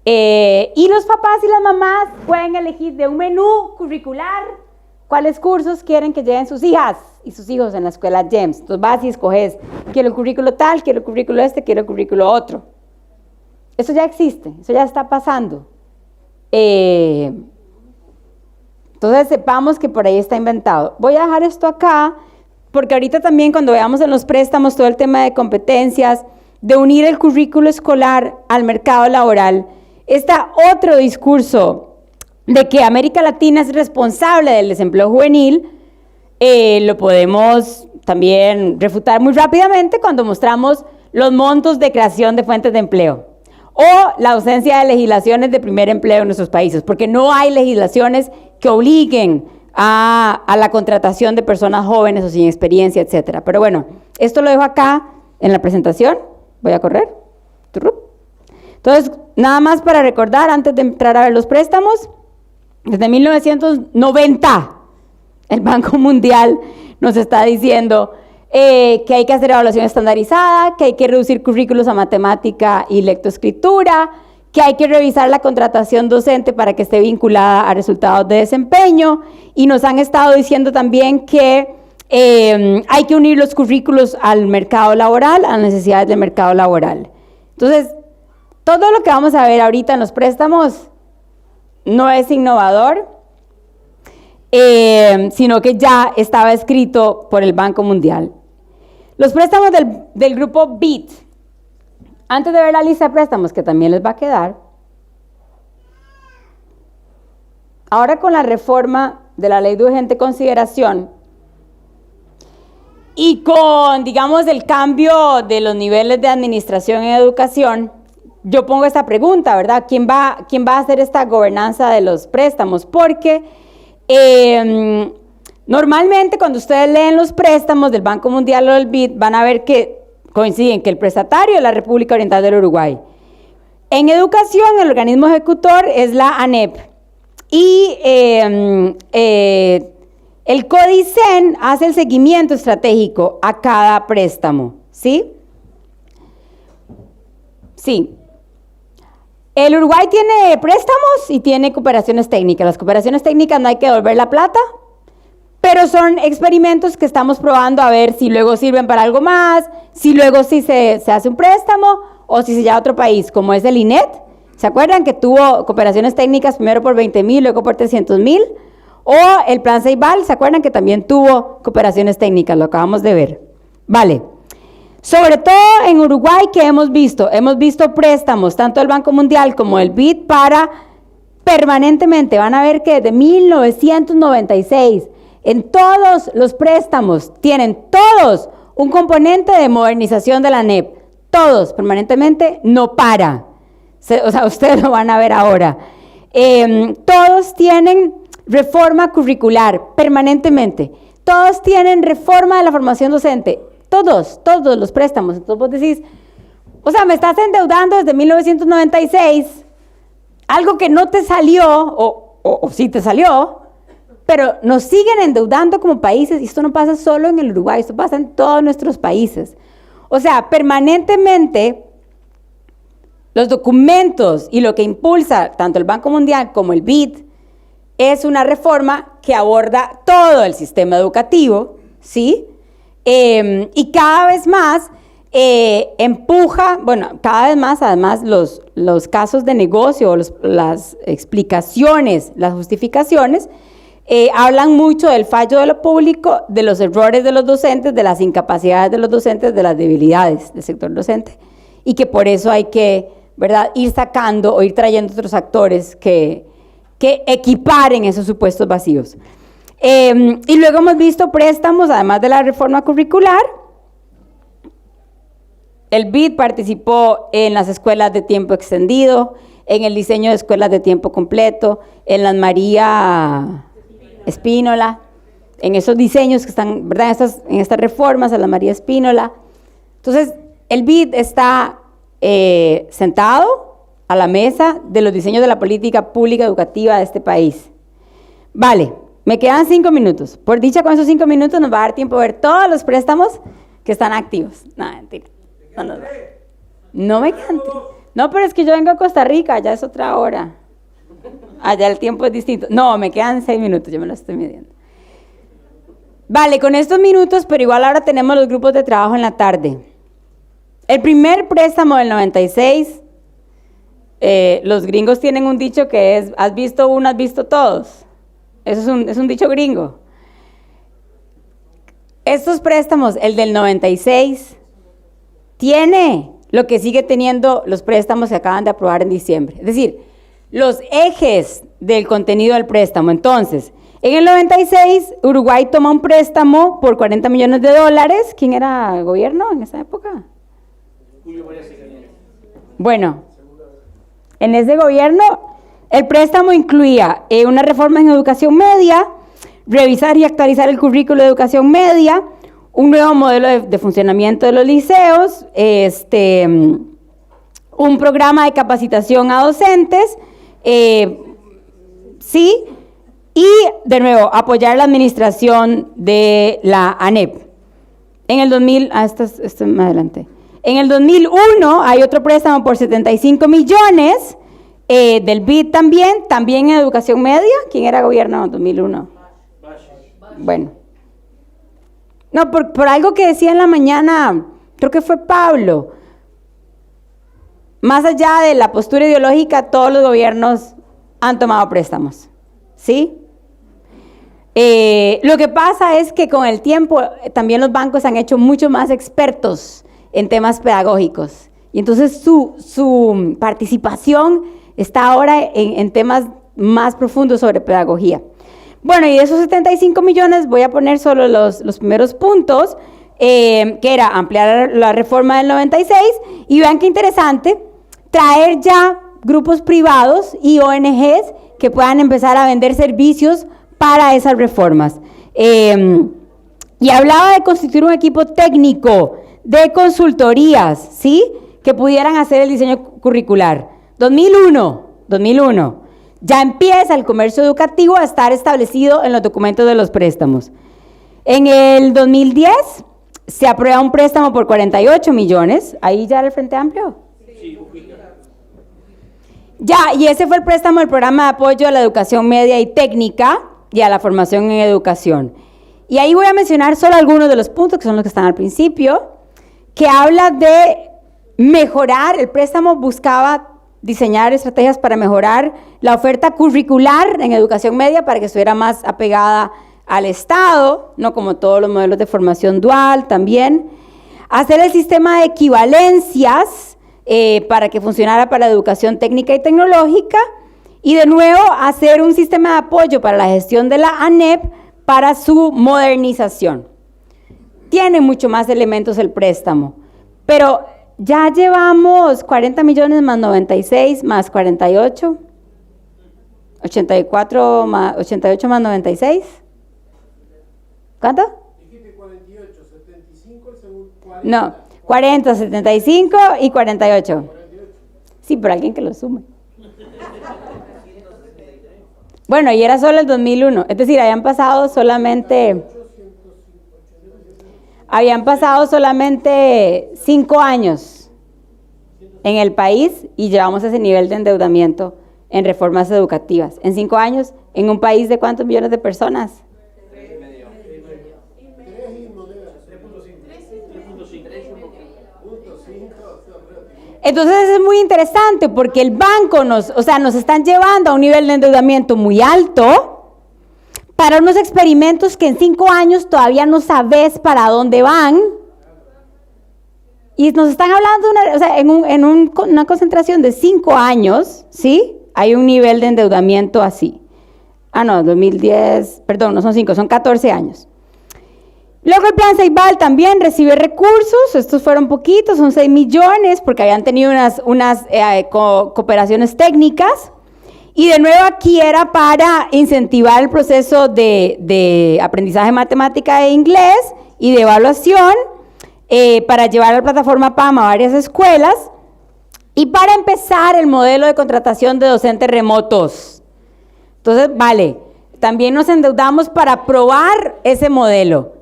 [SPEAKER 1] Y los papás y las mamás pueden elegir de un menú curricular cuáles cursos quieren que lleven sus hijas y sus hijos en la escuela GEMS. Entonces vas y escoges, quiero el currículo tal, quiero el currículo este, quiero el currículo otro. Eso ya existe, eso ya está pasando. Entonces sepamos que por ahí está inventado. Voy a dejar esto acá, porque ahorita también cuando veamos en los préstamos todo el tema de competencias, de unir el currículo escolar al mercado laboral, está otro discurso de que América Latina es responsable del desempleo juvenil. Lo podemos también refutar muy rápidamente cuando mostramos los montos de creación de fuentes de empleo o la ausencia de legislaciones de primer empleo en nuestros países, porque no hay legislaciones que obliguen a la contratación de personas jóvenes o sin experiencia, etcétera. Pero bueno, esto lo dejo acá en la presentación. Voy a correr. Entonces, nada más para recordar, antes de entrar a ver los préstamos, desde 1990, el Banco Mundial nos está diciendo que hay que hacer evaluación estandarizada, que hay que reducir currículos a matemática y lectoescritura, que hay que revisar la contratación docente para que esté vinculada a resultados de desempeño, y nos han estado diciendo también que hay que unir los currículos al mercado laboral, a las necesidades del mercado laboral. Entonces, todo lo que vamos a ver ahorita en los préstamos no es innovador, sino que ya estaba escrito por el Banco Mundial. Los préstamos del grupo BID. Antes de ver la lista de préstamos, que también les va a quedar, ahora con la reforma de la Ley de Urgente Consideración y con, digamos, el cambio de los niveles de administración en educación, yo pongo esta pregunta, ¿verdad? ¿Quién va a hacer esta gobernanza de los préstamos? Porque normalmente cuando ustedes leen los préstamos del Banco Mundial o del BID, van a ver que coinciden que el prestatario es la República Oriental del Uruguay. En educación, el organismo ejecutor es la ANEP. Y el CODICEN hace el seguimiento estratégico a cada préstamo, ¿sí? Sí. El Uruguay tiene préstamos y tiene cooperaciones técnicas. Las cooperaciones técnicas no hay que devolver la plata, pero son experimentos que estamos probando a ver si luego sirven para algo más, si luego sí se hace un préstamo o si se lleva a otro país, como es el INET. ¿Se acuerdan que tuvo cooperaciones técnicas primero por 20,000, luego por 300,000? O el Plan Ceibal, ¿se acuerdan que también tuvo cooperaciones técnicas? Lo acabamos de ver. Vale. Sobre todo en Uruguay, ¿qué hemos visto? Hemos visto préstamos, tanto del Banco Mundial como del BID, para permanentemente. Van a ver que desde 1996, en todos los préstamos, tienen todos un componente de modernización de la ANEP. Todos, permanentemente, no para. O sea, ustedes lo van a ver ahora. Todos tienen reforma curricular, permanentemente. Todos tienen reforma de la formación docente. Todos los préstamos. Entonces vos decís, o sea, me estás endeudando desde 1996, algo que no te salió, o sí te salió, pero nos siguen endeudando como países, y esto no pasa solo en el Uruguay, esto pasa en todos nuestros países. O sea, permanentemente los documentos y lo que impulsa tanto el Banco Mundial como el BID es una reforma que aborda todo el sistema educativo, ¿sí? Y cada vez más empuja, bueno, cada vez más además los casos de negocio, las explicaciones, las justificaciones, hablan mucho del fallo de lo público, de los errores de los docentes, de las incapacidades de los docentes, de las debilidades del sector docente, y que por eso hay que, ¿verdad?, ir sacando o ir trayendo otros actores que equiparen esos supuestos vacíos. Y luego hemos visto préstamos, además de la reforma curricular. El BID participó en las escuelas de tiempo extendido, en el diseño de escuelas de tiempo completo, en las María Espínola, en esos diseños que están, ¿verdad?, en estas reformas a la María Espínola. Entonces, el BID está sentado a la mesa de los diseños de la política pública educativa de este país. Vale, me quedan 5 minutos. Por dicha, con esos 5 minutos nos va a dar tiempo a ver todos los préstamos que están activos. No, mentira. No me quedan. No, pero es que yo vengo a Costa Rica, ya es otra hora. Allá el tiempo es distinto. No, me quedan 6 minutos, yo me lo estoy midiendo. Vale, con estos minutos, pero igual ahora tenemos los grupos de trabajo en la tarde. El primer préstamo del 96, los gringos tienen un dicho que es, has visto uno, has visto todos. Eso es un dicho gringo. Estos préstamos, el del 96, tiene lo que sigue teniendo los préstamos que acaban de aprobar en diciembre. Es decir, los ejes del contenido del préstamo. Entonces, en el 96, Uruguay toma un préstamo por $40 millones. ¿Quién era el gobierno en esa época? Bueno, en ese gobierno, el préstamo incluía una reforma en educación media, revisar y actualizar el currículo de educación media, un nuevo modelo de funcionamiento de los liceos, un programa de capacitación a docentes, sí, y de nuevo, apoyar la administración de la ANEP. En el 2000, esto más adelante. En el 2001 hay otro préstamo por 75 millones, del BID también en educación media. ¿Quién era gobierno en 2001? Bueno. No, por algo que decía en la mañana, creo que fue Pablo. Más allá de la postura ideológica, todos los gobiernos han tomado préstamos, ¿sí? Lo que pasa es que con el tiempo también los bancos han hecho mucho más expertos en temas pedagógicos. Y entonces su participación está ahora en temas más profundos sobre pedagogía. Bueno, y de esos 75 millones voy a poner solo los primeros puntos, que era ampliar la reforma del 96, y vean qué interesante, traer ya grupos privados y ONGs que puedan empezar a vender servicios para esas reformas. Y hablaba de constituir un equipo técnico de consultorías, ¿sí?, que pudieran hacer el diseño curricular. 2001. Ya empieza el comercio educativo a estar establecido en los documentos de los préstamos. En el 2010 se aprueba un préstamo por 48 millones. ¿Ahí ya era el Frente Amplio? Sí. Ya, y ese fue el préstamo del programa de apoyo a la educación media y técnica y a la formación en educación. Y ahí voy a mencionar solo algunos de los puntos, que son los que están al principio, que habla de mejorar. El préstamo buscaba diseñar estrategias para mejorar la oferta curricular en educación media para que estuviera más apegada al Estado, no como todos los modelos de formación dual también. Hacer el sistema de equivalencias para que funcionara para la educación técnica y tecnológica, y de nuevo hacer un sistema de apoyo para la gestión de la ANEP para su modernización. Tiene mucho más elementos el préstamo, pero ya llevamos 40 millones más 96 más 48, 84 más 88 más 96. ¿Cuánto? Dijiste 48, 75, el segundo 40. No, 40, 75 y 48. Sí, pero alguien que lo sume. Bueno, y era solo el 2001, es decir, habían pasado solamente 5 años en el país y llevamos ese nivel de endeudamiento en reformas educativas. En 5 años, en un país de ¿cuántos millones de personas? Entonces es muy interesante porque el banco nos están llevando a un nivel de endeudamiento muy alto, para unos experimentos que en 5 años todavía no sabes para dónde van. Y nos están hablando una concentración de 5 años, ¿sí? Hay un nivel de endeudamiento así. No, 2010, perdón, no son 5, son 14 años. Luego el Plan Ceibal también recibe recursos, estos fueron poquitos, son 6 millones, porque habían tenido unas cooperaciones técnicas. Y de nuevo aquí era para incentivar el proceso de aprendizaje de matemática e inglés y de evaluación, para llevar la plataforma PAM a varias escuelas y para empezar el modelo de contratación de docentes remotos. Entonces, vale, también nos endeudamos para probar ese modelo.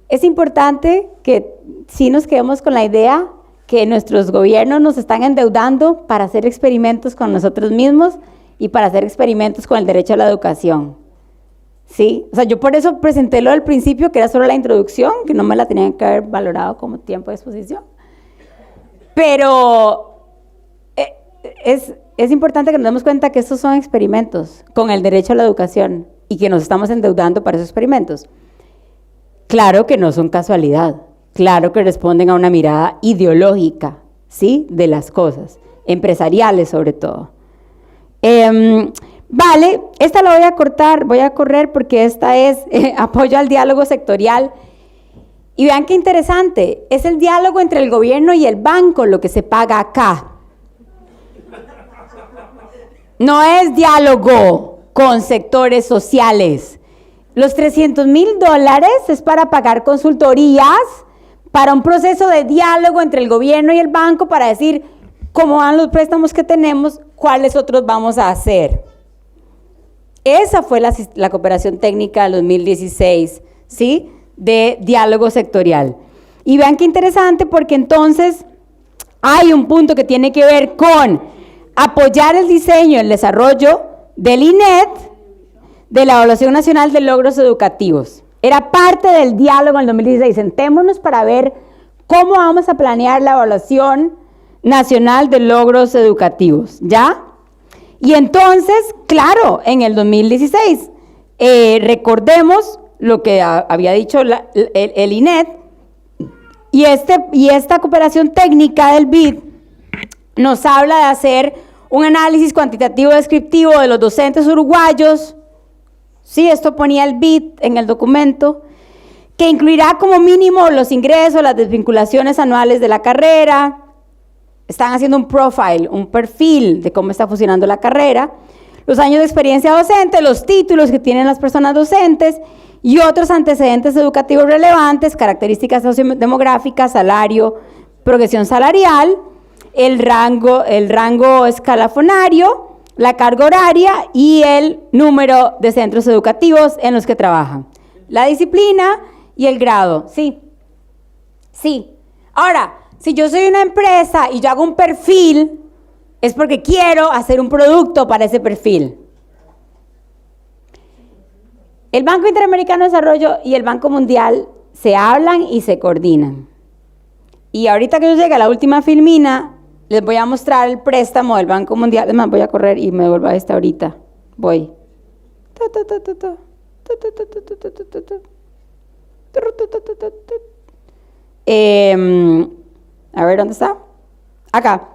[SPEAKER 1] Es importante que sí nos quedemos con la idea que nuestros gobiernos nos están endeudando para hacer experimentos con nosotros mismos y para hacer experimentos con el derecho a la educación. ¿Sí? O sea, yo por eso presenté lo del principio, que era solo la introducción, que no me la tenían que haber valorado como tiempo de exposición. Pero es importante que nos demos cuenta que estos son experimentos con el derecho a la educación y que nos estamos endeudando para esos experimentos. Claro que no son casualidad, claro que responden a una mirada ideológica, ¿sí? De las cosas, empresariales sobre todo. Vale, esta la voy a cortar, voy a correr porque esta es apoyo al diálogo sectorial. Y vean qué interesante, es el diálogo entre el gobierno y el banco lo que se paga acá. No es diálogo con sectores sociales. Los $300,000 es para pagar consultorías, para un proceso de diálogo entre el gobierno y el banco para decir cómo van los préstamos que tenemos, cuáles otros vamos a hacer. Esa fue la cooperación técnica del 2016, ¿sí? De diálogo sectorial. Y vean qué interesante porque entonces hay un punto que tiene que ver con apoyar el diseño y el desarrollo del INED, de la Evaluación Nacional de Logros Educativos. Era parte del diálogo en el 2016. Sentémonos para ver cómo vamos a planear la Evaluación Nacional de Logros Educativos, ¿ya? Y entonces, claro, en el 2016, recordemos lo que había dicho el INED, y esta cooperación técnica del BID nos habla de hacer un análisis cuantitativo descriptivo de los docentes uruguayos. Sí, esto ponía el BID en el documento, que incluirá como mínimo los ingresos, las desvinculaciones anuales de la carrera. Están haciendo un profile, un perfil de cómo está funcionando la carrera, los años de experiencia docente, los títulos que tienen las personas docentes y otros antecedentes educativos relevantes, características sociodemográficas, salario, progresión salarial, el rango escalafonario, la carga horaria y el número de centros educativos en los que trabajan. La disciplina y el grado, sí. Sí. Ahora, si yo soy una empresa y yo hago un perfil, es porque quiero hacer un producto para ese perfil. El Banco Interamericano de Desarrollo y el Banco Mundial se hablan y se coordinan. Y ahorita que yo llegue a la última filmina, les voy a mostrar el préstamo del Banco Mundial. Además, voy a correr y me devuelvo a esta ahorita. Voy. A ver, ¿dónde está? Acá.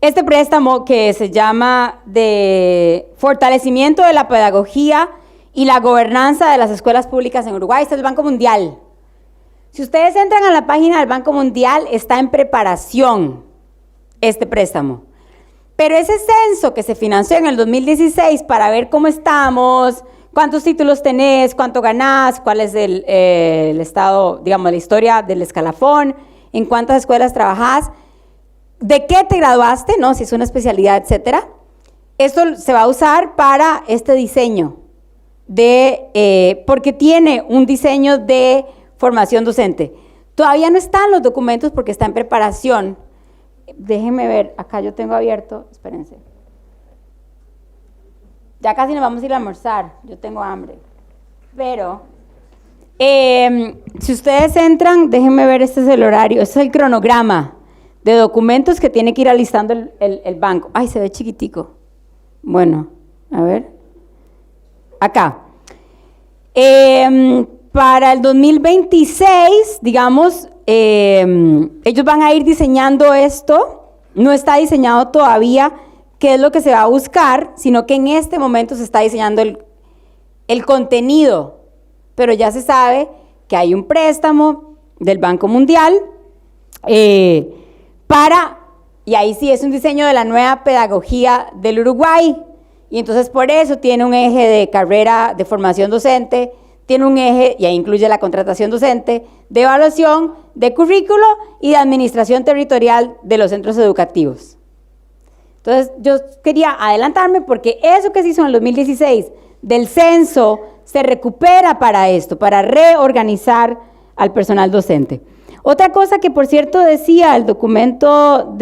[SPEAKER 1] Este préstamo que se llama de fortalecimiento de la pedagogía y la gobernanza de las escuelas públicas en Uruguay, este es el Banco Mundial. Si ustedes entran a la página del Banco Mundial, está en preparación este préstamo. Pero ese censo que se financió en el 2016 para ver cómo estamos, cuántos títulos tenés, cuánto ganás, cuál es el estado, digamos, la historia del escalafón, en cuántas escuelas trabajás, de qué te graduaste, ¿no? Si es una especialidad, etcétera. Esto se va a usar para este diseño, porque tiene un diseño de formación docente. Todavía no están los documentos porque está en preparación. Déjenme ver, acá yo tengo abierto, espérense. Ya casi nos vamos a ir a almorzar, yo tengo hambre. Pero, si ustedes entran, déjenme ver, este es el horario, este es el cronograma de documentos que tiene que ir alistando el banco. Ay, se ve chiquitico. Bueno, a ver. acá. Para el 2026, digamos, ellos van a ir diseñando esto. No está diseñado todavía qué es lo que se va a buscar, sino que en este momento se está diseñando el contenido. Pero ya se sabe que hay un préstamo del Banco Mundial y ahí sí es un diseño de la nueva pedagogía del Uruguay. Y entonces por eso tiene un eje de carrera de formación docente, tiene un eje, y ahí incluye la contratación docente, de evaluación, de currículo y de administración territorial de los centros educativos. Entonces yo quería adelantarme porque eso que se hizo en el 2016 del censo se recupera para esto, para reorganizar al personal docente. Otra cosa que por cierto decía el documento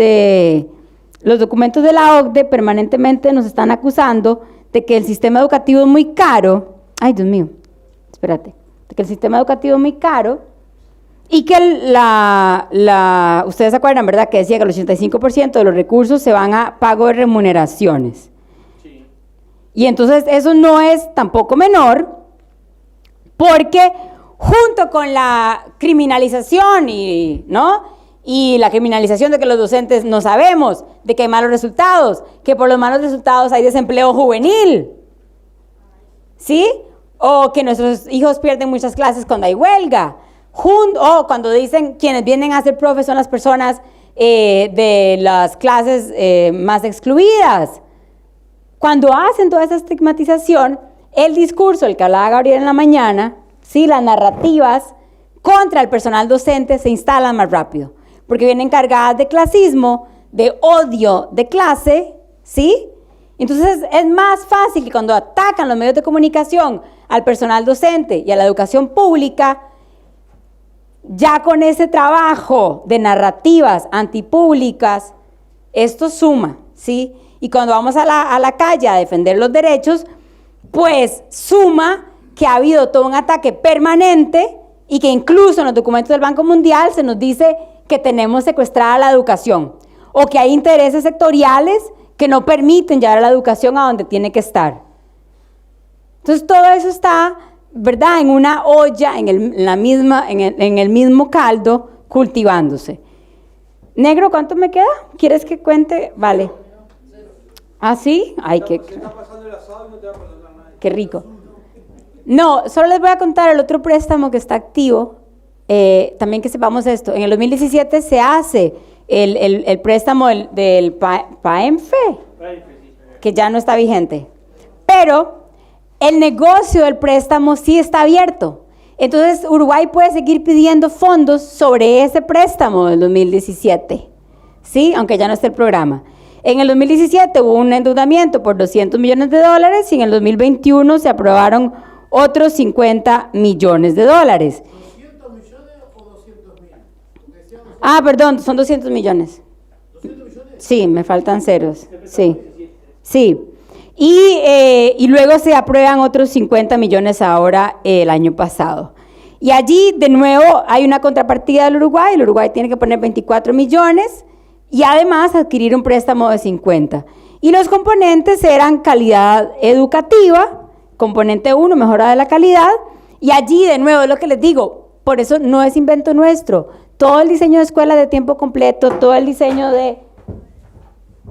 [SPEAKER 1] los documentos de la OCDE permanentemente nos están acusando de que el sistema educativo es muy caro. Ay, Dios mío, espérate. De que el sistema educativo es muy caro y que ustedes se acuerdan, ¿verdad? Que decía que el 85% de los recursos se van a pago de remuneraciones. Sí. Y entonces eso no es tampoco menor porque junto con la criminalización y la criminalización de que los docentes no sabemos, de que hay malos resultados, que por los malos resultados hay desempleo juvenil, ¿sí? O que nuestros hijos pierden muchas clases cuando hay huelga, o cuando dicen quienes vienen a ser profes son las personas de las clases más excluidas. Cuando hacen toda esa estigmatización, el discurso, el que hablaba Gabriel en la mañana, ¿sí? Las narrativas contra el personal docente se instalan más rápido, porque vienen cargadas de clasismo, de odio de clase, ¿sí? Entonces es más fácil que cuando atacan los medios de comunicación al personal docente y a la educación pública, ya con ese trabajo de narrativas antipúblicas, esto suma, ¿sí? Y cuando vamos a la calle a defender los derechos, pues suma que ha habido todo un ataque permanente y que incluso en los documentos del Banco Mundial se nos dice que tenemos secuestrada la educación o que hay intereses sectoriales que no permiten llevar a la educación a donde tiene que estar. Entonces todo eso está, ¿verdad?, en una olla, en el mismo caldo, cultivándose. Negro, ¿cuánto me queda? ¿Quieres que cuente? Vale. ¿Ah, sí? Ay, qué rico. No, solo les voy a contar el otro préstamo que está activo. También que sepamos esto. En el 2017 se hace el préstamo del PAEMFE, que ya no está vigente. Pero el negocio del préstamo sí está abierto. Entonces Uruguay puede seguir pidiendo fondos sobre ese préstamo del 2017, ¿sí? Aunque ya no esté el programa. En el 2017 hubo un endeudamiento por $200 millones y en el 2021 se aprobaron otros $50 millones. ¿200 millones o 200 mil? Ah, perdón, son 200 millones. ¿200 millones? Sí, me faltan ceros. Sí, sí. Y luego se aprueban otros 50 millones ahora el año pasado. Y allí, de nuevo, hay una contrapartida del Uruguay. El Uruguay tiene que poner 24 millones y además adquirir un préstamo de 50. Y los componentes eran calidad educativa, componente 1, mejora de la calidad, y allí, de nuevo, es lo que les digo, por eso no es invento nuestro. Todo el diseño de escuela de tiempo completo, todo el diseño de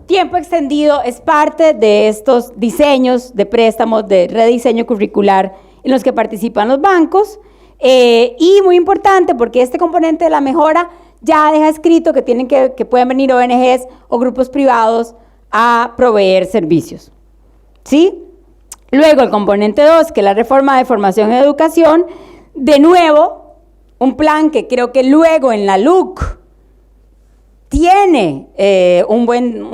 [SPEAKER 1] tiempo extendido es parte de estos diseños de préstamos, de rediseño curricular en los que participan los bancos, y muy importante porque este componente de la mejora ya deja escrito que pueden venir ONGs o grupos privados a proveer servicios, ¿sí? Luego el componente 2, que es la reforma de formación y educación, de nuevo, un plan que creo que luego en la LUC tiene un buen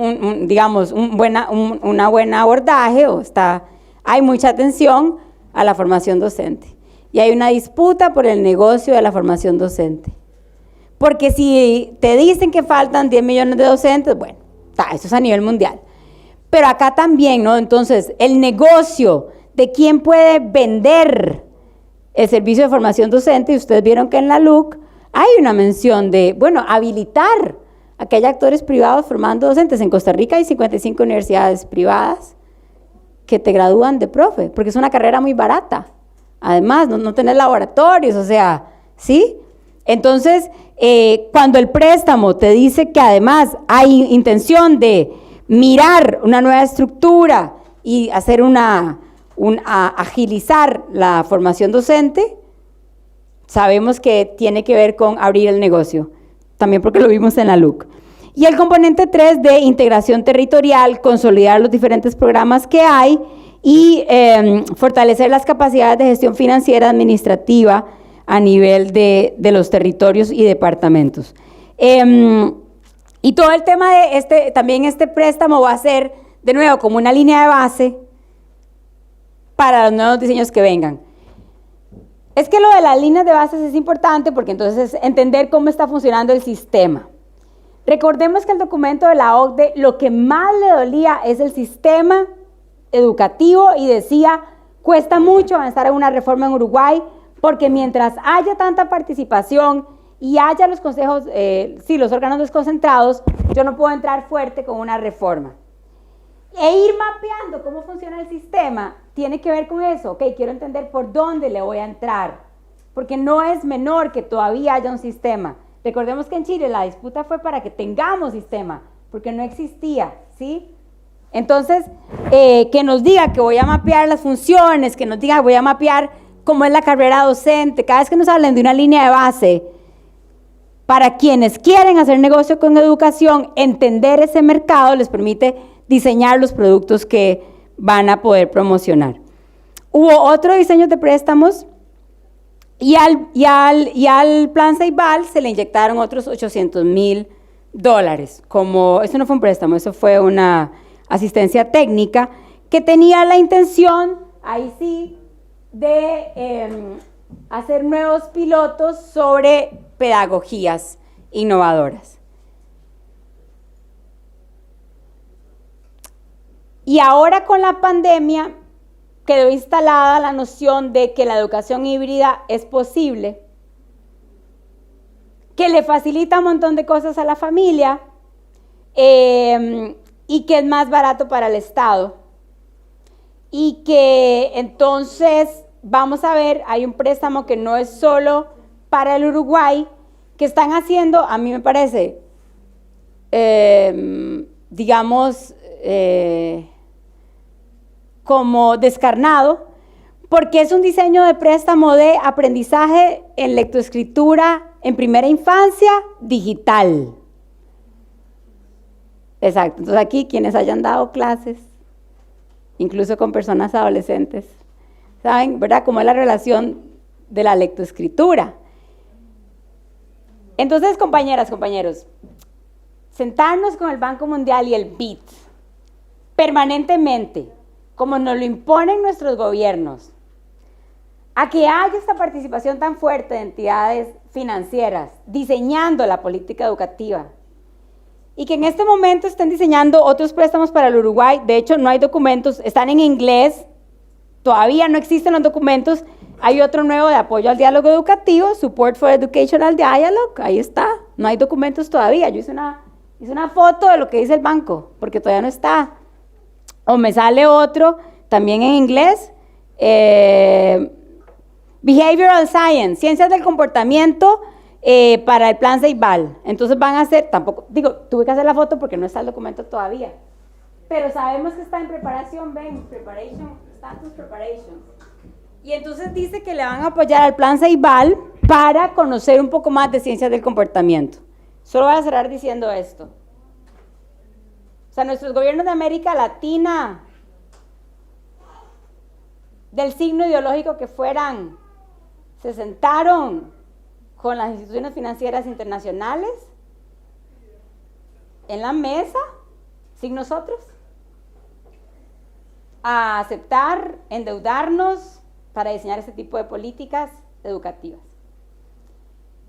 [SPEAKER 1] abordaje, hay mucha atención a la formación docente. Y hay una disputa por el negocio de la formación docente. Porque si te dicen que faltan 10 millones de docentes, bueno, eso es a nivel mundial. Pero acá también, ¿no? Entonces, el negocio de quién puede vender el servicio de formación docente, y ustedes vieron que en la LUC hay una mención de, habilitar a que haya actores privados formando docentes. En Costa Rica hay 55 universidades privadas que te gradúan de profe, porque es una carrera muy barata. Además, no tenés laboratorios, o sea, ¿sí? Entonces, cuando el préstamo te dice que además hay intención de mirar una nueva estructura y hacer agilizar la formación docente, sabemos que tiene que ver con abrir el negocio, también porque lo vimos en la LUC. Y el componente 3 de integración territorial, consolidar los diferentes programas que hay y fortalecer las capacidades de gestión financiera administrativa a nivel de los territorios y departamentos. Y todo el tema de también este préstamo va a ser, de nuevo, como una línea de base para los nuevos diseños que vengan. Es que lo de las líneas de bases es importante porque entonces es entender cómo está funcionando el sistema. Recordemos que el documento de la OCDE lo que más le dolía es el sistema educativo y decía, cuesta mucho avanzar en una reforma en Uruguay porque mientras haya tanta participación y haya los consejos, los órganos desconcentrados, yo no puedo entrar fuerte con una reforma. E ir mapeando cómo funciona el sistema tiene que ver con eso. Ok, quiero entender por dónde le voy a entrar, porque no es menor que todavía haya un sistema. Recordemos que en Chile la disputa fue para que tengamos sistema, porque no existía, ¿sí? Entonces, que nos diga que voy a mapear las funciones, que nos diga que voy a mapear cómo es la carrera docente, cada vez que nos hablen de una línea de base, para quienes quieren hacer negocio con educación, entender ese mercado les permite diseñar los productos que van a poder promocionar. Hubo otro diseño de préstamos y al plan Ceibal se le inyectaron otros $800,000. Eso no fue un préstamo, eso fue una asistencia técnica que tenía la intención, ahí sí, de hacer nuevos pilotos sobre pedagogías innovadoras. Y ahora con la pandemia quedó instalada la noción de que la educación híbrida es posible, que le facilita un montón de cosas a la familia y que es más barato para el Estado. Y que entonces, vamos a ver, hay un préstamo que no es solo para el Uruguay, que están haciendo, a mí me parece, como descarnado, porque es un diseño de préstamo de aprendizaje en lectoescritura en primera infancia digital. Exacto, entonces aquí quienes hayan dado clases, incluso con personas adolescentes, saben, ¿verdad?, cómo es la relación de la lectoescritura. Entonces, compañeras, compañeros, sentarnos con el Banco Mundial y el BID permanentemente, como nos lo imponen nuestros gobiernos, a que haya esta participación tan fuerte de entidades financieras diseñando la política educativa y que en este momento estén diseñando otros préstamos para el Uruguay. De hecho, no hay documentos, están en inglés, todavía no existen los documentos. Hay otro nuevo de apoyo al diálogo educativo, Support for Educational Dialogue, ahí está, no hay documentos todavía. Yo hice una foto de lo que dice el banco, porque todavía no está. O me sale otro, también en inglés, Behavioral Science, Ciencias del Comportamiento para el plan Ceibal. Entonces van a hacer, tuve que hacer la foto porque no está el documento todavía. Pero sabemos que está en preparación, preparation, status preparation. Y entonces dice que le van a apoyar al plan Ceibal para conocer un poco más de ciencias del comportamiento. Solo voy a cerrar diciendo esto. O sea, nuestros gobiernos de América Latina, del signo ideológico que fueran, se sentaron con las instituciones financieras internacionales en la mesa, sin nosotros, a aceptar, endeudarnos para diseñar este tipo de políticas educativas.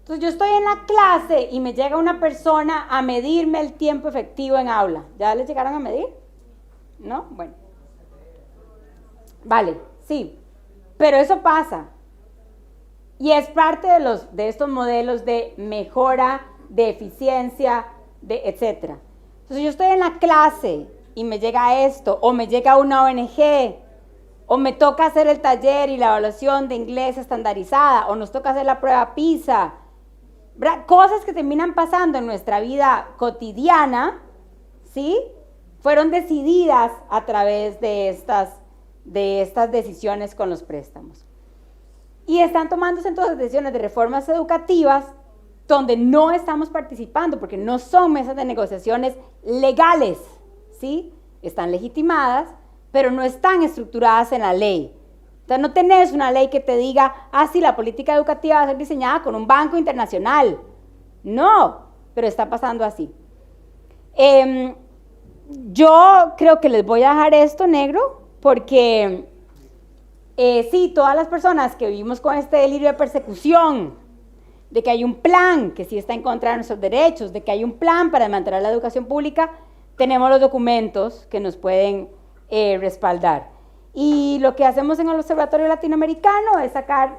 [SPEAKER 1] Entonces yo estoy en la clase y me llega una persona a medirme el tiempo efectivo en aula. ¿Ya les llegaron a medir? ¿No? Bueno. Vale, sí. Pero eso pasa. Y es parte de estos modelos de mejora, de eficiencia, etc. Entonces yo estoy en la clase y me llega esto, o me llega una ONG, o me toca hacer el taller y la evaluación de inglés estandarizada, o nos toca hacer la prueba PISA, ¿verdad? Cosas que terminan pasando en nuestra vida cotidiana, ¿sí? Fueron decididas a través de estas decisiones con los préstamos. Y están tomándose entonces decisiones de reformas educativas donde no estamos participando, porque no son mesas de negociaciones legales, ¿sí? Están legitimadas, pero no están estructuradas en la ley. Entonces no tenés una ley que te diga, sí, la política educativa va a ser diseñada con un banco internacional. No, pero está pasando así. Yo creo que les voy a dejar esto negro, porque sí, todas las personas que vivimos con este delirio de persecución, de que hay un plan que sí está en contra de nuestros derechos, de que hay un plan para mantener la educación pública, tenemos los documentos que nos pueden respaldar. Y lo que hacemos en el Observatorio Latinoamericano es sacar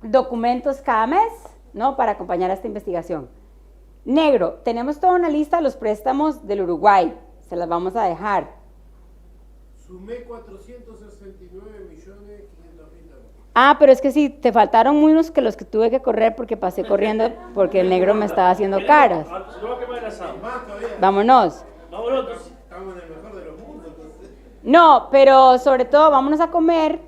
[SPEAKER 1] documentos cada mes, ¿no?, para acompañar a esta investigación. Negro, tenemos toda una lista de los préstamos del Uruguay, se las vamos a dejar.
[SPEAKER 2] Sumé 469.500.000 euros.
[SPEAKER 1] Pero es que sí, te faltaron unos que los que tuve que correr porque pasé corriendo porque el negro me estaba haciendo caras. Vámonos.
[SPEAKER 2] Estamos en el mejor de los mundos, entonces.
[SPEAKER 1] No, pero sobre todo vámonos a comer.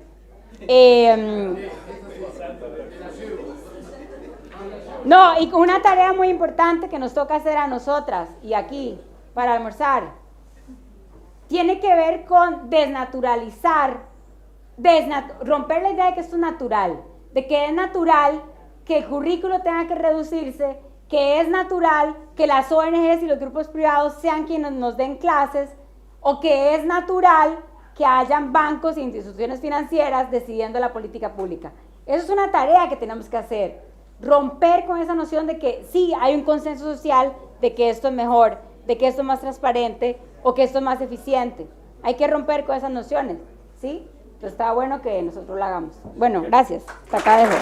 [SPEAKER 1] No, y una tarea muy importante que nos toca hacer a nosotras y aquí para almorzar tiene que ver con desnaturalizar, romper la idea de que esto es natural, de que es natural que el currículo tenga que reducirse, que es natural que las ONGs y los grupos privados sean quienes nos den clases, o que es natural que hayan bancos e instituciones financieras decidiendo la política pública. Eso es una tarea que tenemos que hacer, romper con esa noción de que sí, hay un consenso social de que esto es mejor, de que esto es más transparente o que esto es más eficiente. Hay que romper con esas nociones, ¿sí? Entonces está bueno que nosotros lo hagamos. Bueno, gracias. Hasta acá dejo.